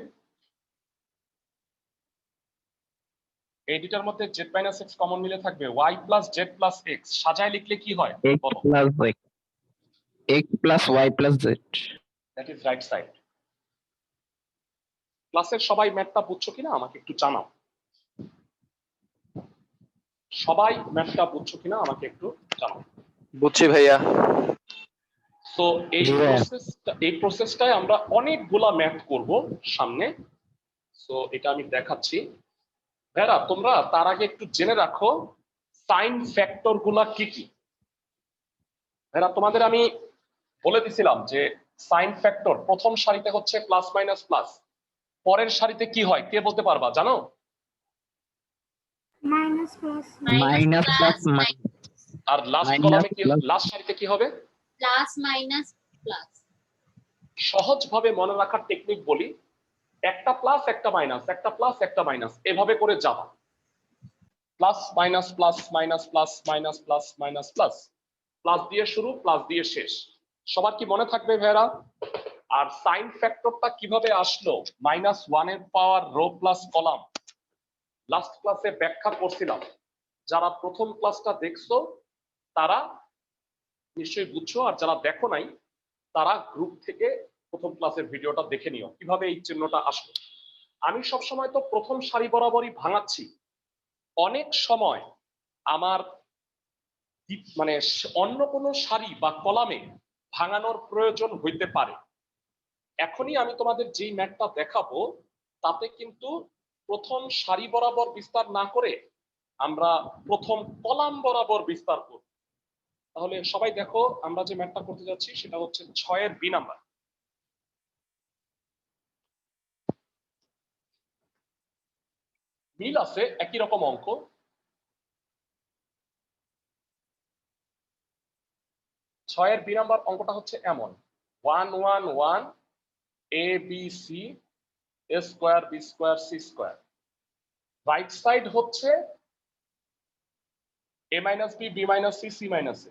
এই দুটার মধ্যে z মাইনাস x কমন নিলে থাকবে y plus z plus x। সাজায় লিখলে কি হয় x বলো? Plus x plus y plus z। That is right side. ক্লাসের সবাই ম্যাথটা বুঝছো কিনা আমাকে একটু জানাও। সবাই ম্যাথটা বুঝছো কিনা আমাকে একটু জানাও। বুঝছি ভাইয়া। সো এই প্রসেসটায় আমরা অনেকগুলা ম্যাথ করব সামনে। সো এটা আমি দেখাচ্ছি। ভাইরা তোমরা তার আগে একটু জেনে রাখো সাইন ফ্যাক্টর গুলা কি কি। ভাইরা তোমাদের আমি বলে দিছিলাম যে সাইন ফ্যাক্টর প্রথম সারিতে হচ্ছে প্লাস মাইনাস প্লাস, পরের সারিতে কি হয় কে বলতে পারবা জানো? মাইনাস প্লাস মাইনাস প্লাস আর লাস্ট Minus কলামে কি, plus. লাস্ট সারিতে কি হবে? Plus minus plus. সহজভাবে মনে রাখার টেকনিক বলি, একটা প্লাস একটা মাইনাস, একটা প্লাস একটা মাইনাস, এভাবে করে যাবা। Plus minus plus minus plus minus plus minus plus, plus দিয়ে শুরু প্লাস দিয়ে শেষ। সবার কি মনে থাকবে ভাইরা? আর সাইন ফ্যাক্টরটা কিভাবে আসলো? মাইনাস ওয়ান এর পাওয়ার রো প্লাস কলাম লাস্ট ক্লাসে ব্যাখ্যা করছিলাম। যারা প্রথম ক্লাসটা দেখছো তারা নিশ্চয়ই বুঝছো, আর যারা দেখো নাই তারা গ্রুপ থেকে প্রথম ক্লাসের ভিডিওটা দেখে নিও কিভাবে এই চিহ্নটা আসলো। আমি সবসময় তো প্রথম সারি বরাবরই ভাঙাচ্ছি, অনেক সময় আমার মানে অন্য কোনো সারি বা কলামে ভাঙানোর প্রয়োজন হইতে পারে। এখনই আমি তোমাদের যেই ম্যাথটা দেখাবো তাতে কিন্তু প্রথম সারি বরাবর বিস্তার না করে আমরা প্রথম কলাম বরাবর বিস্তার করব। তাহলে সবাই দেখো আমরা যে ম্যাথটা করতে যাচ্ছি সেটা হচ্ছে 6 এর বি নাম্বার। মিল আছে, একই রকম অঙ্ক। ছয়ের বি নাম্বার অঙ্কটা হচ্ছে এমন, 1 1 1 a b c a square b square c square. Right side হচ্ছে a minus b b minus c c minus a।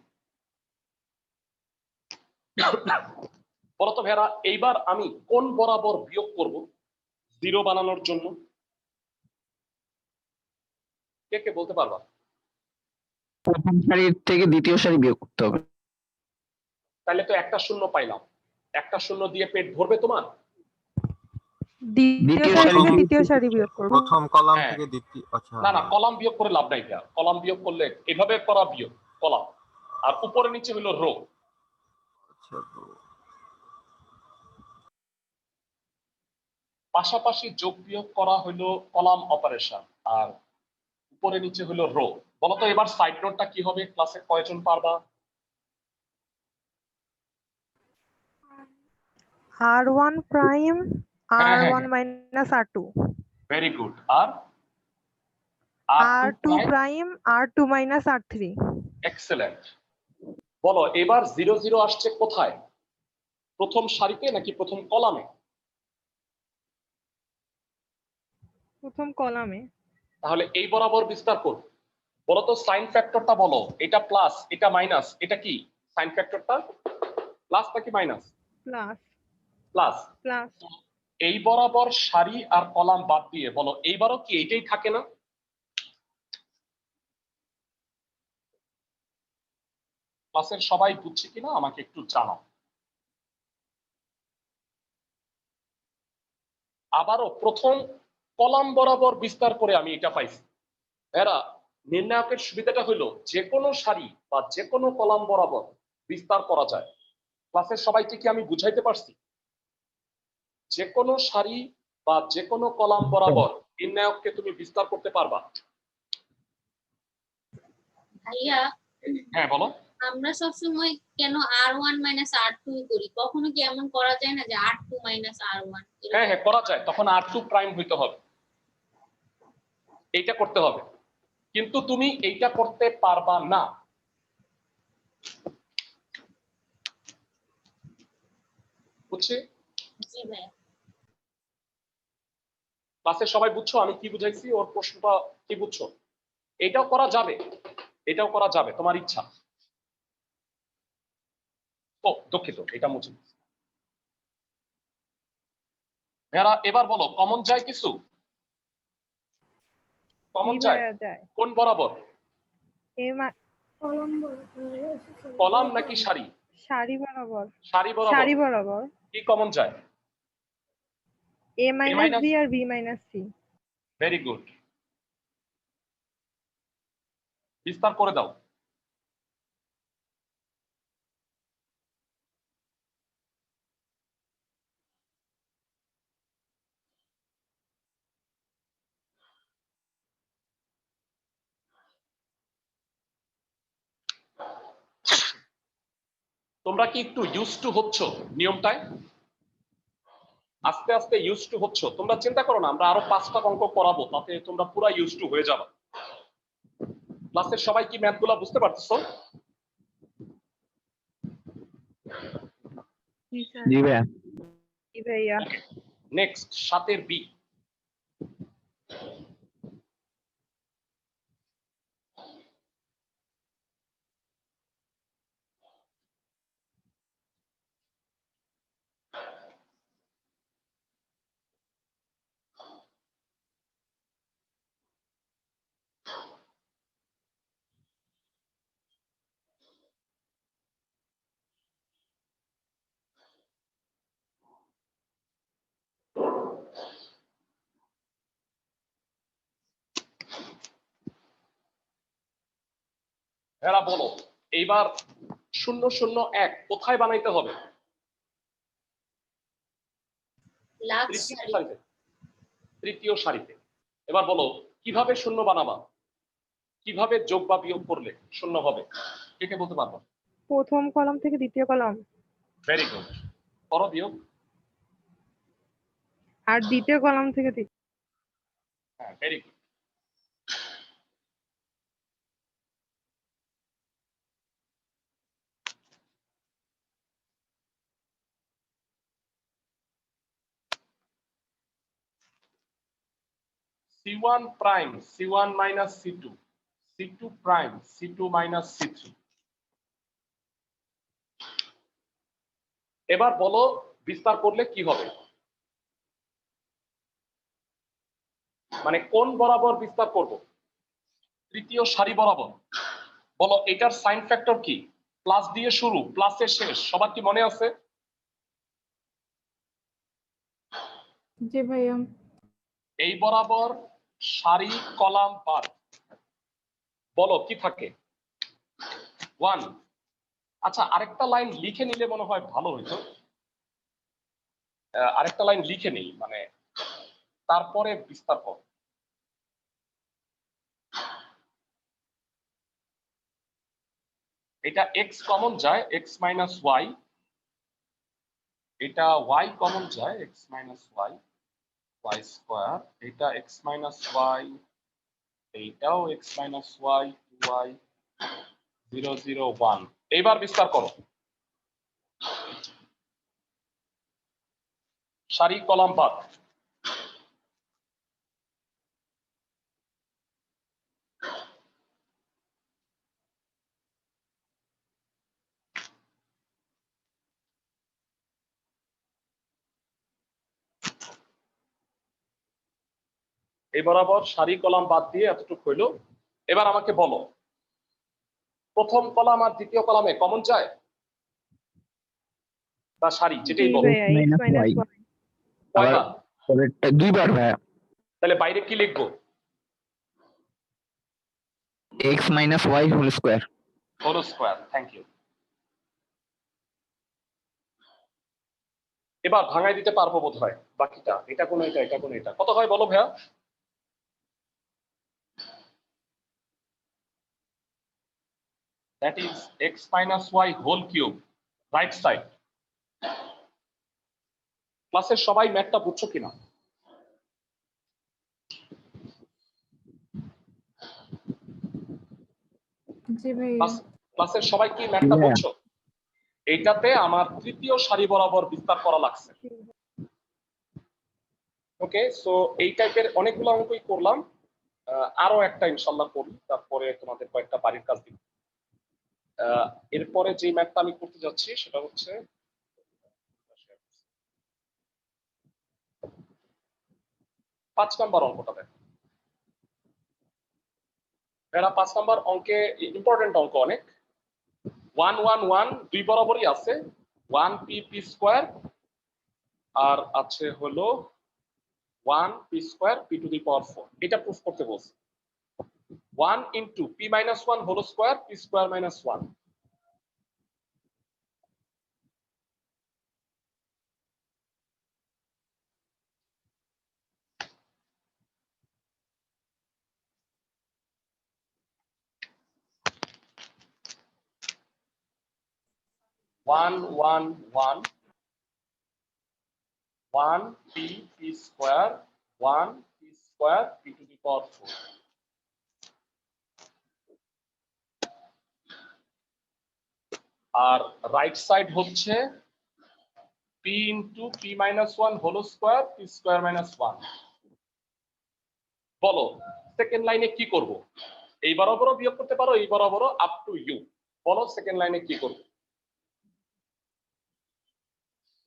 বলতো ভেরা এইবার আমি কোন বরাবর বিয়োগ করব জিরো বানানোর জন্য? কে কে বলতে পারবা? প্রথম সারির থেকে দ্বিতীয় সারি বিয়োগ করতে হবে। তাহলে তো একটা শূন্য পাইলাম, একটা শূন্য দিয়ে পেট ভরবে তোমার? দ্বিতীয় সারি থেকে তৃতীয় সারি বিয়োগ করব। প্রথম কলাম হ্যাঁ। থেকে দ্বিতীয়, আচ্ছা না না, কলাম বিয়োগ করে লাভ নাই ভাইয়া। কলাম বিয়োগ করলে এভাবে করা বিয়োগ কলাম, আর উপরে নিচে হলো রো। আচ্ছা, পাশাপাশি যোগ বিয়োগ করা হলো কলাম অপারেশন, আর উপরে নিচে হলো রো। বলতো এবার সাইড নোটটা কি হবে? ক্লাসে কয়জন পারবা? r1 প্রাইম হ্যাঁ, হ্যাঁ, r1 minus r2 very good. আর r2 prime r2 minus r3। Excellent. বলো এবার 0 0 আসছে কোথায়? প্রথম সারিতে নাকি প্রথম কলামে? প্রথম কলামে। তাহলে এই বরাবর বিস্তার করব। বলো তো সাইন ফ্যাক্টরটা বলো, এটা প্লাস এটা মাইনাস, এটা কি সাইন ফ্যাক্টরটা প্লাস নাকি মাইনাস? Plus plus. প্লাস এই বরাবর সারি আর কলাম বাদ দিয়ে বলো এইবারও কি এইটাই থাকে না? ক্লাসের সবাই বুঝছে কিনা আমাকে একটু জানাও। আবারও প্রথম কলাম বরাবর বিস্তার করে আমি এটা পাইছি। এরা নির্ণায়কের সুবিধাটা হলো যে কোনো সারি বা যে কোনো কলাম বরাবর বিস্তার করা যায়। ক্লাসের সবাইকে কি আমি বুঝাইতে পারছি? যে কোনো সারি বা যে কোনো কলাম বরাবর নির্ণায়ককে তুমি বিস্তার করতে পারবা। ভাইয়া হ্যাঁ বলো। আমরা সবসময় কেন R1 - R2 করি? কখনো কি এমন করা যায় না যে R2 - R1? হ্যাঁ হ্যাঁ করা যায়, তখন R2 প্রাইম হইতে হবে, এইটা করতে হবে, কিন্তু তুমি এইটা করতে পারবা না। বুঝছি? জি ভাইয়া। ক্লাসের সবাই বুঝছো আমি কি বুঝাইছি, ওর প্রশ্নটা কি বুঝছো? এটাও করা যাবে, এটাও করা যাবে, তোমার ইচ্ছা। ও দুঃখিত, এটা মুছে দিচ্ছি। ভাইয়ারা এবার বলো কমন যায় কিছু? কমন জি যায় ভাইয়া যায়। কোন বরাবর? কলাম নাকি সারি? সারি বরাবর। সারি বরাবর। সারি বরাবর। কি কমন যায়? a মাইনাস বি আর B minus C. Very good, বিস্তার করে দাও। তোমরা কি একটু ইউজ টু হচ্ছ নিয়মটায়? আস্তে আস্তে ইউজ টু হচ্ছ? তোমরা চিন্তা করো না, আমরা আরো 5টা অঙ্ক করাবো, তাতে তোমরা পুরো ইউজ টু হয়ে যাবে। ক্লাসের সবাই কি ম্যাথগুলা বুঝতে পারতেছো? জি স্যার। জি ভাইয়া। জি ভাইয়া। Next 7 B. এরা বলো এইবার 001 কোথায় বানাইতে হবে? লাস্ট তৃতীয় সারি। সারিতে। তৃতীয় সারিতে। এবার বলো কিভাবে শূন্য বানাবা, কিভাবে যোগ বা বিয়োগ করলে শূন্য হবে, কে কে বলতে পারবো? প্রথম কলাম থেকে দ্বিতীয় কলাম ভেরি গুড, করো বিয়োগ। আর দ্বিতীয় কলাম থেকে হ্যাঁ very good. C1 prime C1 minus C2, C2 prime C2 minus C3। এবার বলো বিস্তার করলে কি হবে, মানে কোন বরাবর বিস্তার করব? তৃতীয় সারি বরাবর। বলো এটার সাইন ফ্যাক্টর কি? প্লাস দিয়ে শুরু, প্লাসের শেষ, সবার কি মনে আছে? জি ভাইয়া। এই বরাবর সারি কলাম বাদ, বলো কি থাকে? 1। আচ্ছা আরেকটা লাইন লিখে নিলে মনে হয় ভালো হইতো। আরেকটা লাইন লিখে নেই, মানে তারপরে বিস্তার কর। এটা x কমন যায়, x মাইনাস ওয়াই, এটা y কমন যায়, x minus Y, Y square, এটা x মাইনাস ওয়াই, এইটাও x মাইনাস ওয়াই, 2y, 0 0 1। এইবার বিস্তার করো। সারি কলাম বাদ। এই বরাবর সারি কলাম বাদ দিয়ে এতটুকু হইলো। এবার আমাকে বলো প্রথম কলাম আর দ্বিতীয় কলামে কমন যায় বা সারি জি যেটাই বলো ভাইয়া x মাইনাস y কয়বার? পরেরটা দুইবার ভাইয়া। তাহলে বাইরে কি লিখবো? x minus y whole square. Whole square. Thank you. এবার ভাঙাই দিতে পারবো বোধ হয় বাকিটা। এটা কোন এটা, এটা কোন এটা, কত হয় বলো ভাইয়া? That is x minus y whole cube, right side. ক্লাসের সবাই ম্যাথটা বুঝছো কিনা? জি ভাইয়া। ক্লাসের সবাই কি ম্যাথটা হ্যাঁ। বুঝছো? এইটাতে আমার তৃতীয় সারি বরাবর বিস্তার করা লাগছে। ওকে, সো এই টাইপের অনেকগুলো অঙ্কই করলাম। আরো একটা ইনশাল্লাহ করি, তারপরে তোমাদের কয়েকটা বাড়ির কাজ দিব। এরপরে যে ম্যাথটা আমি করতে যাচ্ছি সেটা হচ্ছে 5 নাম্বার অঙ্কটা দেখো। এরা 5 নাম্বার অঙ্কে ইম্পর্টেন্ট অঙ্ক অনেক। 1 1 1 দুই বরাবরই আছে, 1 p p স্কয়ার আর আছে হলো 1 p square p to the power 4। এটা প্রুফ করতে বলছি। 1 into p minus 1 whole square p square minus 1। One one one 1 p p square 1 p square p to the power 4। আর রাইট সাইড হচ্ছে p into p minus 1 whole square p square minus 1। বলো second লাইনে কি করব? এই বরাবরও বিয়োগ করতে পারো, এই বরাবরও, আপ টু ইউ। বলো সেকেন্ড লাইনে কি করব?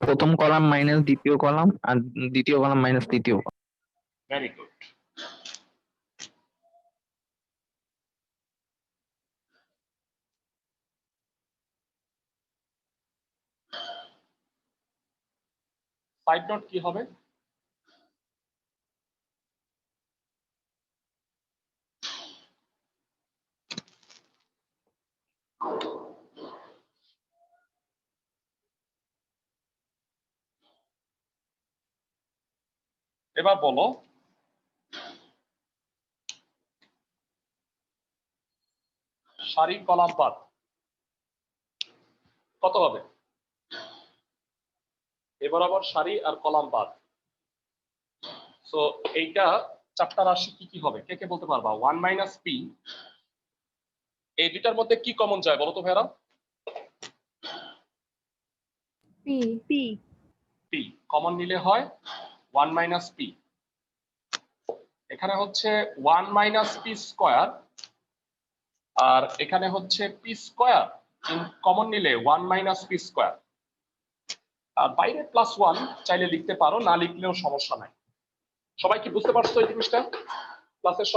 প্রথম কলাম মাইনাস দ্বিতীয় কলাম আর দ্বিতীয় কলাম মাইনাস তৃতীয় column. Very good. Side note কি হবে? এবার বলো সারি কলাম বাদ কত হবে? এ বরাবর সারি আর কলাম বাদ। সো এইটা চারটা রাশি কি কি হবে কে কে বলতে পারবা? 1 মাইনাস পি। এই দুটার মধ্যে কি কমন যায় বলো তো ভাইরা? পি p পি কমন নিলে হয় 1 মাইনাস পি। এখানে হচ্ছে 1 মাইনাস পি স্কয়ার আর এখানে হচ্ছে পি স্কয়ার কমন নিলে 1 মাইনাস পি স্কয়ার। আর বাইরে প্লাস 1 চাইলে লিখতে পারো, না লিখলেও সমস্যা নাই। সবাই কি বুঝতে পারছো এই জিনিসটা? ক্লাসের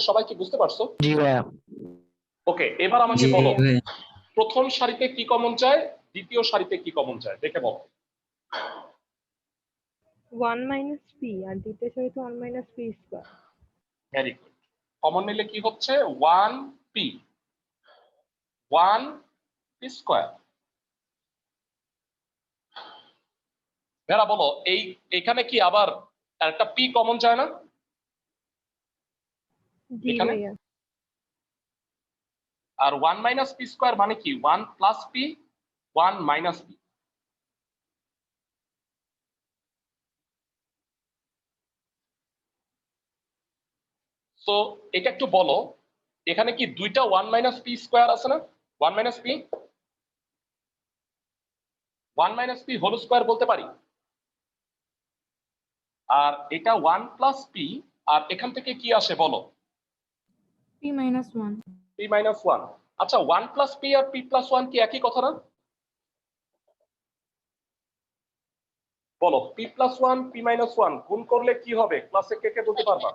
সবাই কি বুঝতে পারছো? জি ভাইয়া। ওকে, এবার আমাকে বলো প্রথম সারিতে কি কমন যায়, দ্বিতীয় সারিতে কি কমন যায় দেখে বলো। 1 মাইনাস p আর দ্বিতীয় সারিতে 1 minus p square. Very good. Common নিলে কি হচ্ছে 1 পি স্কয়ার। ভেরা বলো এখানে কি আবার একটা পি কমন যায় না? জি এখানে? ভাইয়া। আর 1 মাইনাস পি স্কয়ার মানে কি 1 plus P 1 minus P. So এটা একটু বলো এখানে কি দুইটা 1 মাইনাস পি স্কয়ার আছে না? 1 minus P 1 minus P whole square বলতে পারি, আর এটা 1 প্লাস পি, আর এখান থেকে কি আসে বলো? P minus 1. P minus 1। আচ্ছা 1 plus P R P plus 1 কি একই কথা না? বলো পি প্লাস 1 পি মাইনাস 1 গুণ করলে কি হবে? ক্লাসে কে কে বলতে পারবা?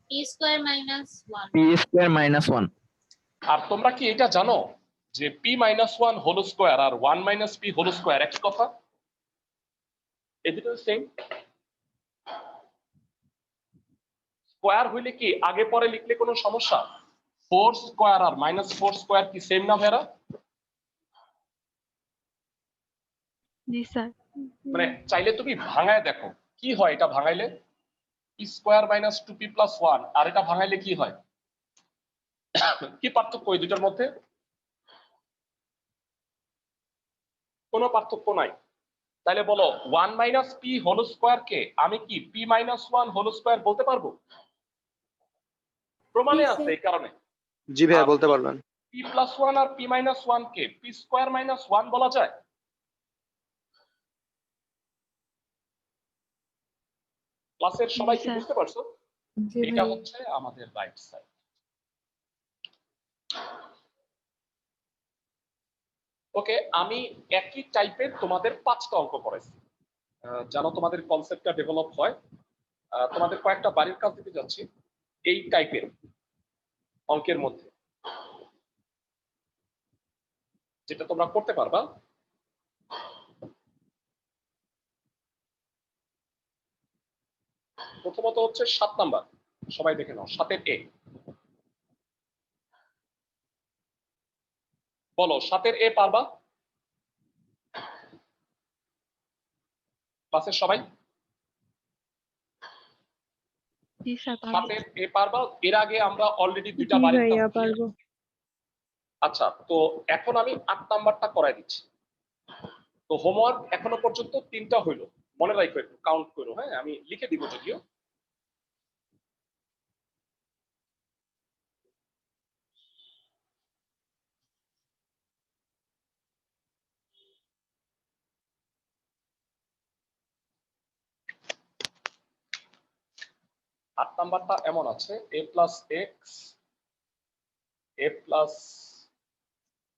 P square minus 1। P square minus 1। আর তোমরা কি এটা জানো যে পি মাইনাস 1 হোল স্কোয়ার আর 1 মাইনাস পি হোল স্কোয়ার একই কথা? Is it same? স্কোয়ার হইলে কি আগে পরে লিখলে কোনো সমস্যা? 4 স্কোয়ার আর মাইনাস 4 স্কোয়ার কি সেম না ভেরা? জি স্যার। মানে চাইলে তুমি ভাঙায় দেখো কি হয়। এটা ভাঙাইলে P square minus 2p plus 1, আর এটা ভাঙাইলে কি হয়? কি পার্থক্য এই দুটার মধ্যে? কোনো পার্থক্য নাই। তাহলে বলো 1 মাইনাস পি হোল স্কোয়ার কে আমি কি পি মাইনাস 1 হোল স্কোয়ার বলতে পারবো? প্রমাণে আছে এই কারণে। জি ভাইয়া বলতে পারবেন। পি প্লাস 1 আর পি মাইনাস 1 কে পি স্কোয়ার মাইনাস 1 বলা যায়? ক্লাসের সবাই কি স্যার। বুঝতে পারছো? জি এটা ভাই। হচ্ছে আমাদের রাইট সাইড। ওকে, আমি একই টাইপের তোমাদের 5টা অঙ্ক করেছি, যেন তোমাদের কনসেপ্টটা ডেভেলপ হয়। তোমাদের কয়েকটা বাড়ির কাজ দিতে যাচ্ছি এই টাইপের অঙ্কের মধ্যে, যেটা তোমরা করতে পারবা। প্রথমত হচ্ছে 7 নাম্বার, সবাই দেখে নাও 7-এর এ। বলো 7-এর এ পারবা? ক্লাসের সবাই জি স্যার পারবো। 7-এর এ পারবা? এর আগে আমরা অলরেডি জি দুইটা বাড়ির কাজ ভাইয়া দিয়েছি। পারবো। আচ্ছা, তো এখন আমি 8 নাম্বারটা করাই দিচ্ছি। তো হোমওয়ার্ক এখনো পর্যন্ত 3টা হইলো, মনে রাখো, একটু কাউন্ট করো। হ্যাঁ, আমি লিখে দিব যদিও। আট নাম্বারটা এমন আছে A plus X, A plus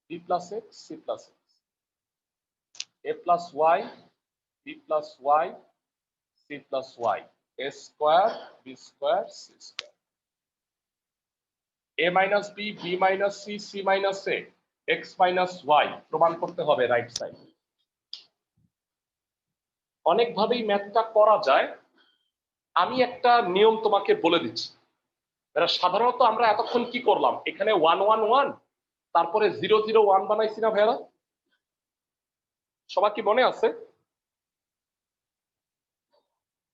B plus X, C plus X, A plus Y, B plus Y, C plus Y, A square, B square, C square, A minus B, B minus C, C minus A, X minus Y প্রমাণ করতে হবে right side. অনেকভাবেই ম্যাথটা করা যায়। আমি একটা নিয়ম তোমাকে বলে দিচ্ছি। সাধারণত আমরা এতক্ষণ কি করলাম? এখানে 1 1 1, তারপরে 0 0 1 বানাইছি না ভাইয়া? সবার কি মনে আছে?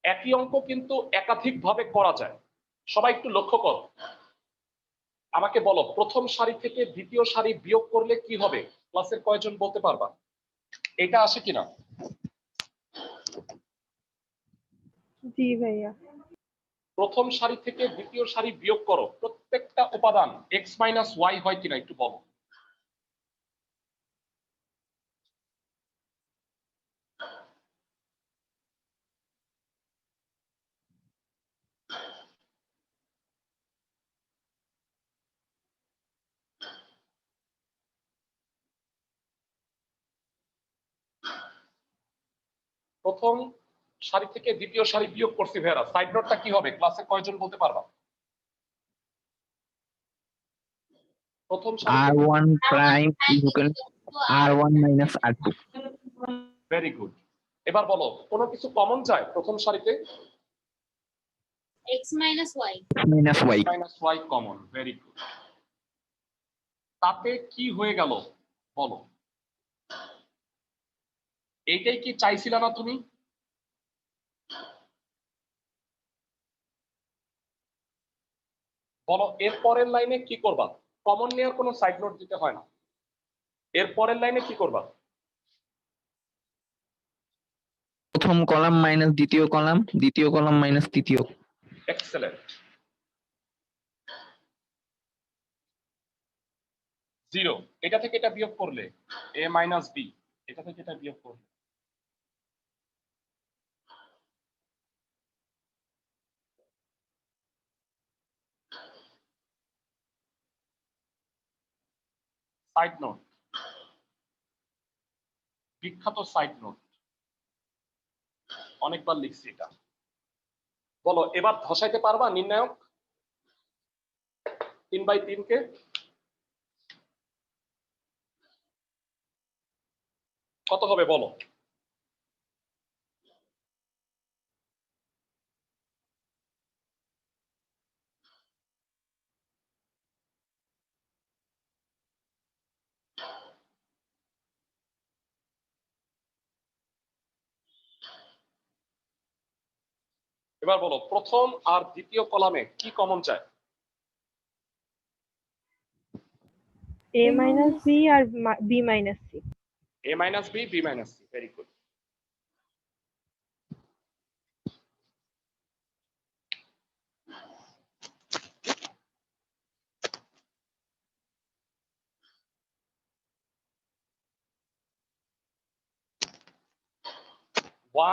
একই অঙ্ক কিন্তু একাধিক ভাবে করা যায়। সবাই একটু লক্ষ্য করো, আমাকে বলো প্রথম সারি থেকে দ্বিতীয় সারি বিয়োগ করলে কি হবে? ক্লাসের কয়জন বলতে পারবা? এটা আসে কিনা? জি ভাইয়া। প্রথম সারি থেকে দ্বিতীয় সারি বিয়োগ করো, প্রত্যেকটা উপাদান এক্স মাইনাস ওয়াই হয় কিনা একটু বলো। প্রথম সারি থেকে দ্বিতীয় সারি বিয়োগ করছি ভাইয়ারা, সাইড নোটটা কি হবে? ক্লাসে কয়জন বলতে পারবা? প্রথম সারি থেকে R1 prime is equal to R1 minus R2. Very good. এবার বলো কোনো কিছু কমন যায় প্রথম সারিতে? X minus Y. minus y. Minus Y common, very good. তাতে কি হয়ে গেল বলো? এইটাই কি চাইছিল না তুমি? বলো এর পরের লাইনে কি করবা? কমন নেওয়ার কোনো সাইড নোট দিতে হয় না। এর পরের লাইনে কি করবা? প্রথম কলাম মাইনাস দ্বিতীয় কলাম, দ্বিতীয় কলাম মাইনাস তৃতীয়। এক্সেলেন্ট। 0, এটা থেকে এটা বিয়োগ করলে a মাইনাস বি, এটা থেকে এটা বিয়োগ করলে সাইড নোট, বিখ্যাত সাইড নোট, অনেকবার লিখছি এটা। বলো এবার ধসাইতে পারবা নির্ণায়ক 3/3 কে? কত হবে বলো? এবার বলো প্রথম আর দ্বিতীয় কলামে কি কমন যায়? a minus b R b minus c. a minus b, b minus c, very good.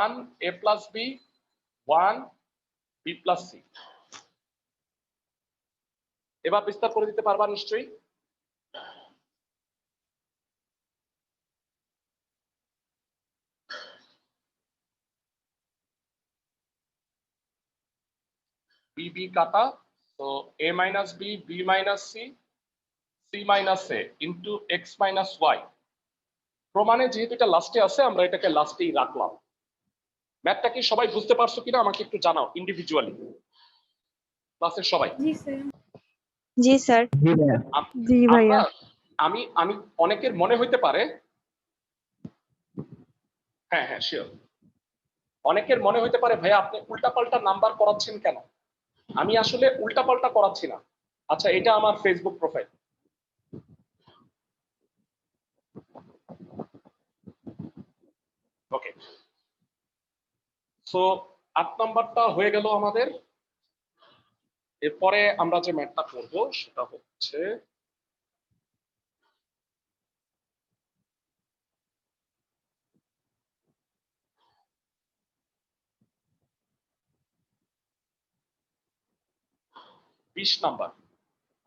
One a plus b, one b plus c. এবার বিস্তার করে দিতে পারবা নিশ্চয়ই? b কাটা, তো a minus b, b minus c, c minus a into x minus y. প্রমাণে যেহেতু এটা লাস্টে আছে আমরা এটাকে লাস্টেই রাখলাম। ম্যাথটা কি সবাই বুঝতে পারছো কিনা আমাকে একটু জানাও ইন্ডিভিজুয়ালি, ক্লাসের সবাই। জি স্যার। জি স্যার। জি ভাইয়া। জি ভাইয়া। আমি অনেকের মনে হইতে পারে, হ্যাঁ হ্যাঁ শিওর, অনেকের মনে হইতে পারে ভাইয়া আপনি উল্টাপাল্টা নাম্বার করাচ্ছেন কেন? আমি আসলে উল্টাপাল্টা করাচ্ছি না। আচ্ছা এটা আমার ফেসবুক প্রোফাইল, ওকে। সো 8 নাম্বারটা হয়ে গেল আমাদের। এরপরে আমরা যে ম্যাথটা করব সেটা হচ্ছে বিশ নাম্বার।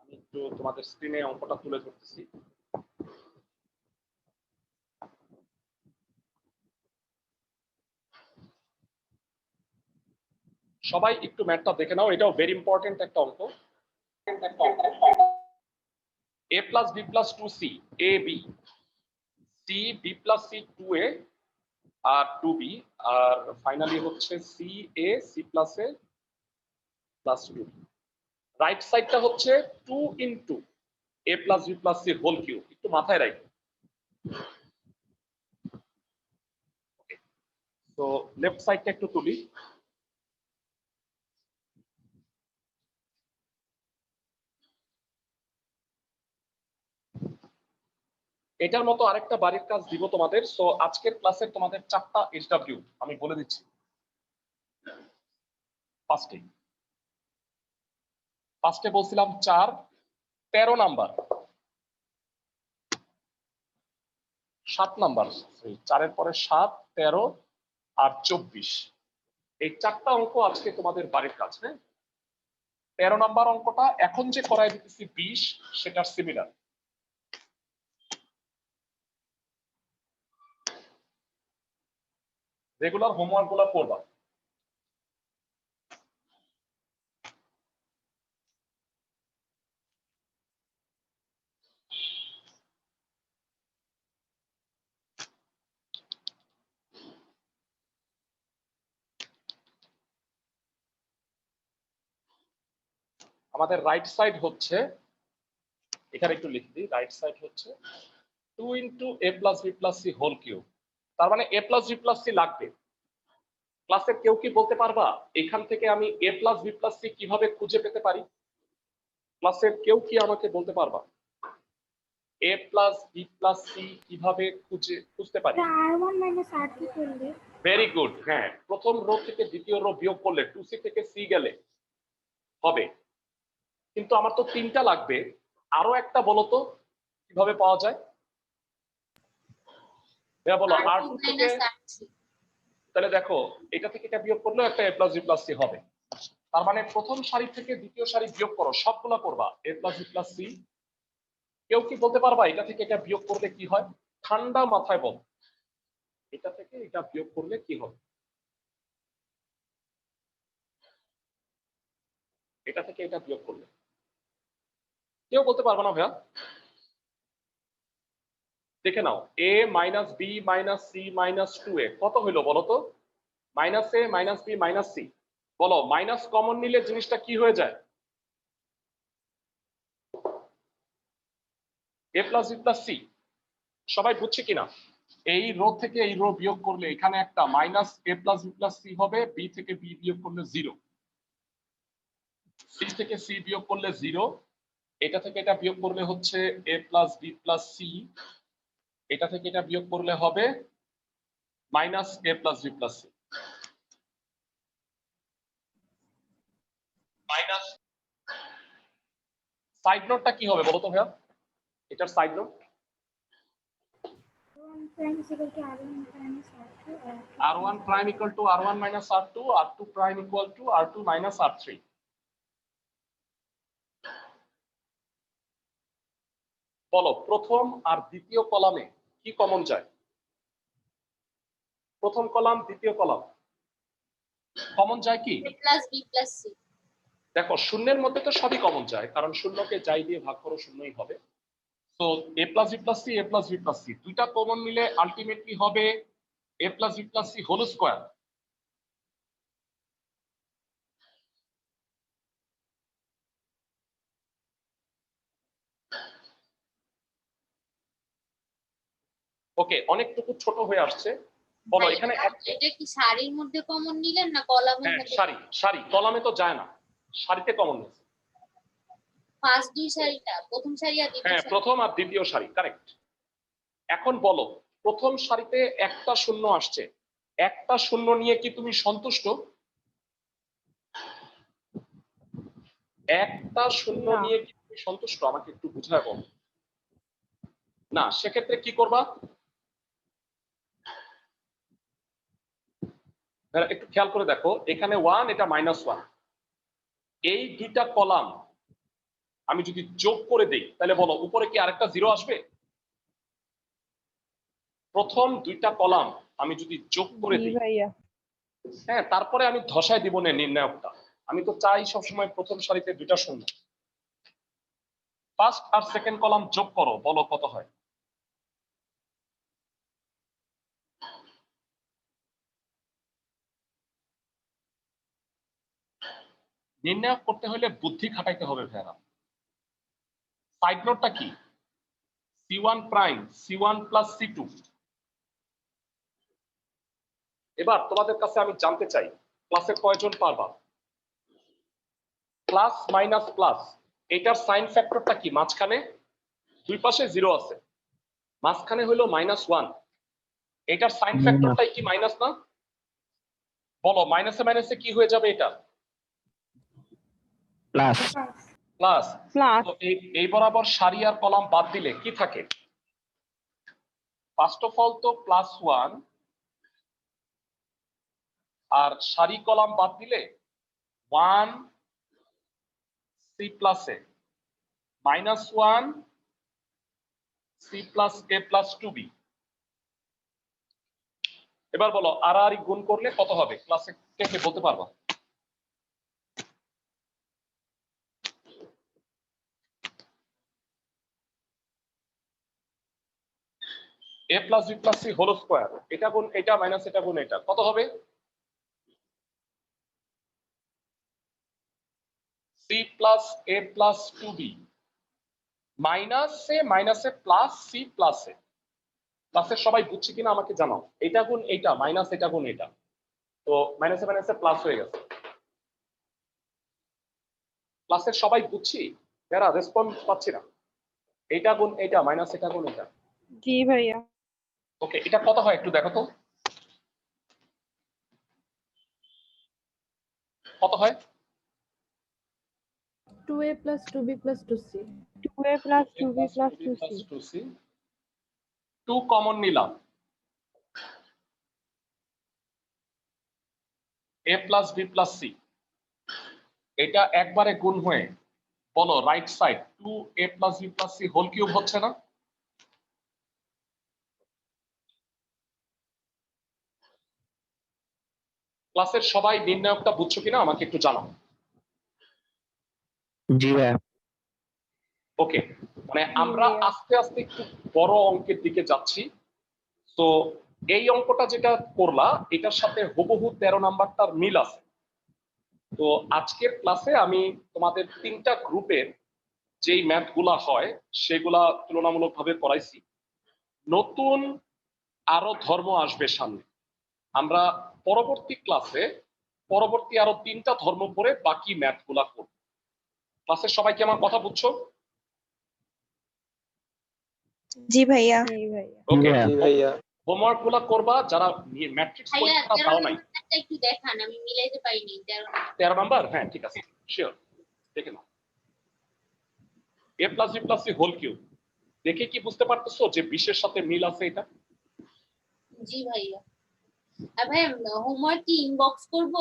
আমি একটু তোমাদের স্ক্রিনে অঙ্কটা তুলে ধরতেছি। সবাই একটু ম্যাথটা দেখে নাও, এটাও ভেরি ইম্পর্টেন্ট একটা অঙ্ক। a plus b plus 2c, a b, c b plus c 2a আর 2b, আর ফাইনালি হচ্ছে c a c plus a plus 2b। Right সাইডটা হচ্ছে 2 into a plus b plus c whole cube, একটু মাথায় রাখো। তো লেফট সাইডটা একটু তুলি। এটার মতো আরেকটা বাড়ির কাজ দিব তোমাদের। সো আজকের ক্লাসে তোমাদের 4টা SW আমি বলে দিচ্ছি। ফার্স্টে বলছিলাম 4, 13 নাম্বার, 7 নাম্বার, 4-এর পরে 7, 13 আর 24, এই 4টা অঙ্ক আজকে তোমাদের বাড়ির কাজ। হ্যাঁ, 13 নাম্বার অঙ্কটা এখন যে করাই দিতেছি 20, সেটা সিমিলার। রেগুলার হোমওয়ার্ক গুলো করবা। আমাদের রাইট সাইড হচ্ছে, এখানে একটু লিখে দিই, রাইট সাইড হচ্ছে 2 into a plus b plus c whole cube. তার মানে a plus b plus c লাগবে। ক্লাসের কেউ কি বলতে পারবা এখান থেকে আমি a plus b plus c কিভাবে খুঁজে পেতে পারি? ক্লাসের কেউ কি আমাকে বলতে পারবা a plus b plus c কিভাবে খুঁজতে পারি? R1 minus R2 করলে। Very good. হ্যাঁ, প্রথম রো থেকে দ্বিতীয় রো বিয়োগ করলে 2c থেকে c গেলে হবে, কিন্তু আমার তো 3টা লাগবে। আরো একটা বলো তো কিভাবে পাওয়া যায়? ভাইয়া বলো আর R2 টু থেকে, minus R3 তাহলে দেখো এটা থেকে এটা বিয়োগ করলেও একটা a plus b plus c হবে। তার মানে প্রথম সারি থেকে দ্বিতীয় সারি বিয়োগ করো, সবগুলো করবা a plus b plus c। কেউ কি বলতে পারবা এটা থেকে এটা বিয়োগ করলে কি হয়? ঠান্ডা মাথায় বল, এটা থেকে এটা বিয়োগ করলে কি হবে? এটা থেকে এটা বিয়োগ করলে কেউ বলতে পারবে না ভাইয়া? দেখে নাও, a minus B minus C minus 2a কত হইলো বলো তো? Minus a minus B minus C. বলো মাইনাস কমন নিলে জিনিসটা কি হয়ে যায়? a plus B plus C. সবাই বুঝছে কিনা? এই রো থেকে এই রো বিয়োগ করলে এখানে একটা minus a plus B plus C হবে, বি থেকে বি বিয়োগ করলে 0, সি থেকে সি বিয়োগ করলে 0, এটা থেকে এটা বিয়োগ করলে হচ্ছে a plus B plus C, এটা থেকে এটা বিয়োগ করলে হবে minus a plus B plus C. Minus side নোটটা কি হবে বলো তো ভাইয়া? এটার side note R1 prime equal to R1 minus R2, r1 prime equal to R1 minus R2, R2 prime equal to R2 minus R3। বলো প্রথম আর দ্বিতীয় কলামে কি কমন যায়? প্রথম কলাম দ্বিতীয় কলাম কমন যায় কি? A plus B plus C দেখো শূন্যের মধ্যে তো সবই কমন যায়, কারণ শূন্যকে যাই দিয়ে ভাগ করো শূন্যই হবে। তো a plus B plus C, a plus B plus C দুইটা কমন নিলে আলটিমেটলি হবে a plus B plus C whole square. Okay, অনেকটুকু ছোট হয়ে আসছে। বলো এখানে এটা কি সারির মধ্যে কমন নিলেন না কলামের হ্যাঁ মধ্যে? সারি, সারি কলামে তো যায় না, সারিতে কমন নিচ্ছে। ফার্স্ট দুই সারিটা, প্রথম সারি আর দ্বিতীয় হ্যাঁ সারি। প্রথম আর দ্বিতীয় সারি কারেক্ট। এখন বলো প্রথম সারিতে একটা শূন্য আসছে, একটা শূন্য নিয়ে কি তুমি সন্তুষ্ট? একটা শূন্য না। নিয়ে কি তুমি সন্তুষ্ট? আমাকে একটু বুঝায় বলো। না, সেক্ষেত্রে কি করবা? একটু খেয়াল করে দেখো, এখানে 1, এটা -1, এই দুইটা কলাম আমি যদি যোগ করে দেই তাহলে বলো উপরে কি আরেকটা 0 আসবে? প্রথম দুইটা কলাম আমি যদি যোগ করে জি দিই, ভাইয়া। হ্যাঁ তারপরে আমি ধসায় দিব না নির্ণায়কটা। আমি তো চাই সবসময় প্রথম সারিতে দুইটা শূন্য। ফার্স্ট আর সেকেন্ড কলাম যোগ করো, বলো কত হয়? নির্ণায়ক করতে হলে বুদ্ধি খাটাইতে হবে ভাইরা। সাইড নোটটা কি? C1 prime C1 plus C2। এবার তোমাদের কাছে আমি জানতে চাই ক্লাসে কয়জন পারবা? প্লাস মাইনাস প্লাস, এটার সাইন ফ্যাক্টরটা কি? মাঝখানে দুই পাশে 0 আছে, মাঝখানে হলো -1, এটার সাইন ফ্যাক্টরটাই কি মাইনাস না? বলো মাইনাসে মাইনাসে কি হয়ে যাবে? এটা প্লাস প্লাস। প্লাস তো এই বরাবর সারি আর কলাম বাদ দিলে কি থাকে? ফার্স্ট অফ অল তো +1, আর সারি কলাম বাদ দিলে 1 C plus A, -1 C plus A plus 2B। এবার বলো আর আর গুণ করলে কত হবে? ক্লাসে কে কে বলতে পারবা? a plus B plus C whole square, এটা গুণ এটা মাইনাস এটা গুণ এটা, কত হবে? c plus a plus 2b মাইনাসে প্লাস সি প্লাস এ। ক্লাসের সবাই বুঝছে কিনা আমাকে জানাও। এটা গুণ এটা মাইনাস এটা গুণ এটা, তো মাইনাসে মাইনাসে প্লাস হয়ে গেছে। ক্লাসের সবাই বুঝছি? যারা রেসপন্স পাচ্ছি না। এটা গুণ এটা মাইনাস এটা গুণ এটা। জি ভাইয়া। ওকে, এটা কত হয় একটু দেখো তো, কত হয়? 2a plus 2b plus 2c 2a plus 2b plus 2c 2 common নিলাম, A plus B plus C, এটা একবারে গুণ হয়ে বলো right side 2a plus B plus C whole cube হচ্ছে না? ক্লাসের সবাই নির্ণায়কটা বুঝছো কিনা আমাকে একটু জানাও। জি ভাইয়া। ওকে, মানে আমরা আস্তে আস্তে একটু বড় অঙ্কের দিকে যাচ্ছি। তো এই অঙ্কটা যেটা করলা এটার সাথে হুবহু 13 নাম্বারটার মিল আছে। তো আজকের ক্লাসে আমি তোমাদের 3টা গ্রুপের যেই ম্যাথগুলা হয় সেগুলা তুলনামূলকভাবে করাইছি। নতুন আরো ধর্ম আসবে সামনে, আমরা পরবর্তী ক্লাসে পরবর্তী আরো 3টা ধর্ম পড়ে বাকি ম্যাথগুলা করব। ক্লাসের সবাই কি আমার কথা বুঝছো? জি ভাইয়া। জি ভাইয়া। ওকে, জি ভাইয়া। হোমওয়ার্ক গুলা করবা যারা ম্যাট্রিক্স ভাইয়া পরীক্ষা 13 দাও নাই। নাম্বারটা একটু দেখান, আমি মিলাইতে পারিনি 13 নাম্বার। 13 নাম্বার, হ্যাঁ ঠিক আছে, শিওর। দেখে নাও A plus B plus C whole cube, দেখে কি বুঝতে পারতেছো যে 20 সাথে মিল আছে এটা? জি ভাইয়া। আর ভাইয়া হোমওয়ার্ক কি ইনবক্স করব?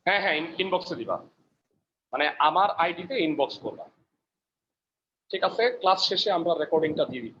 হ্যাঁ হ্যাঁ, ইনবক্সে দিবা, মানে আমার আইডিতে ইনবক্স করবা। ঠিক আছে, ক্লাস শেষে আমরা রেকর্ডিংটা দিয়ে দিব।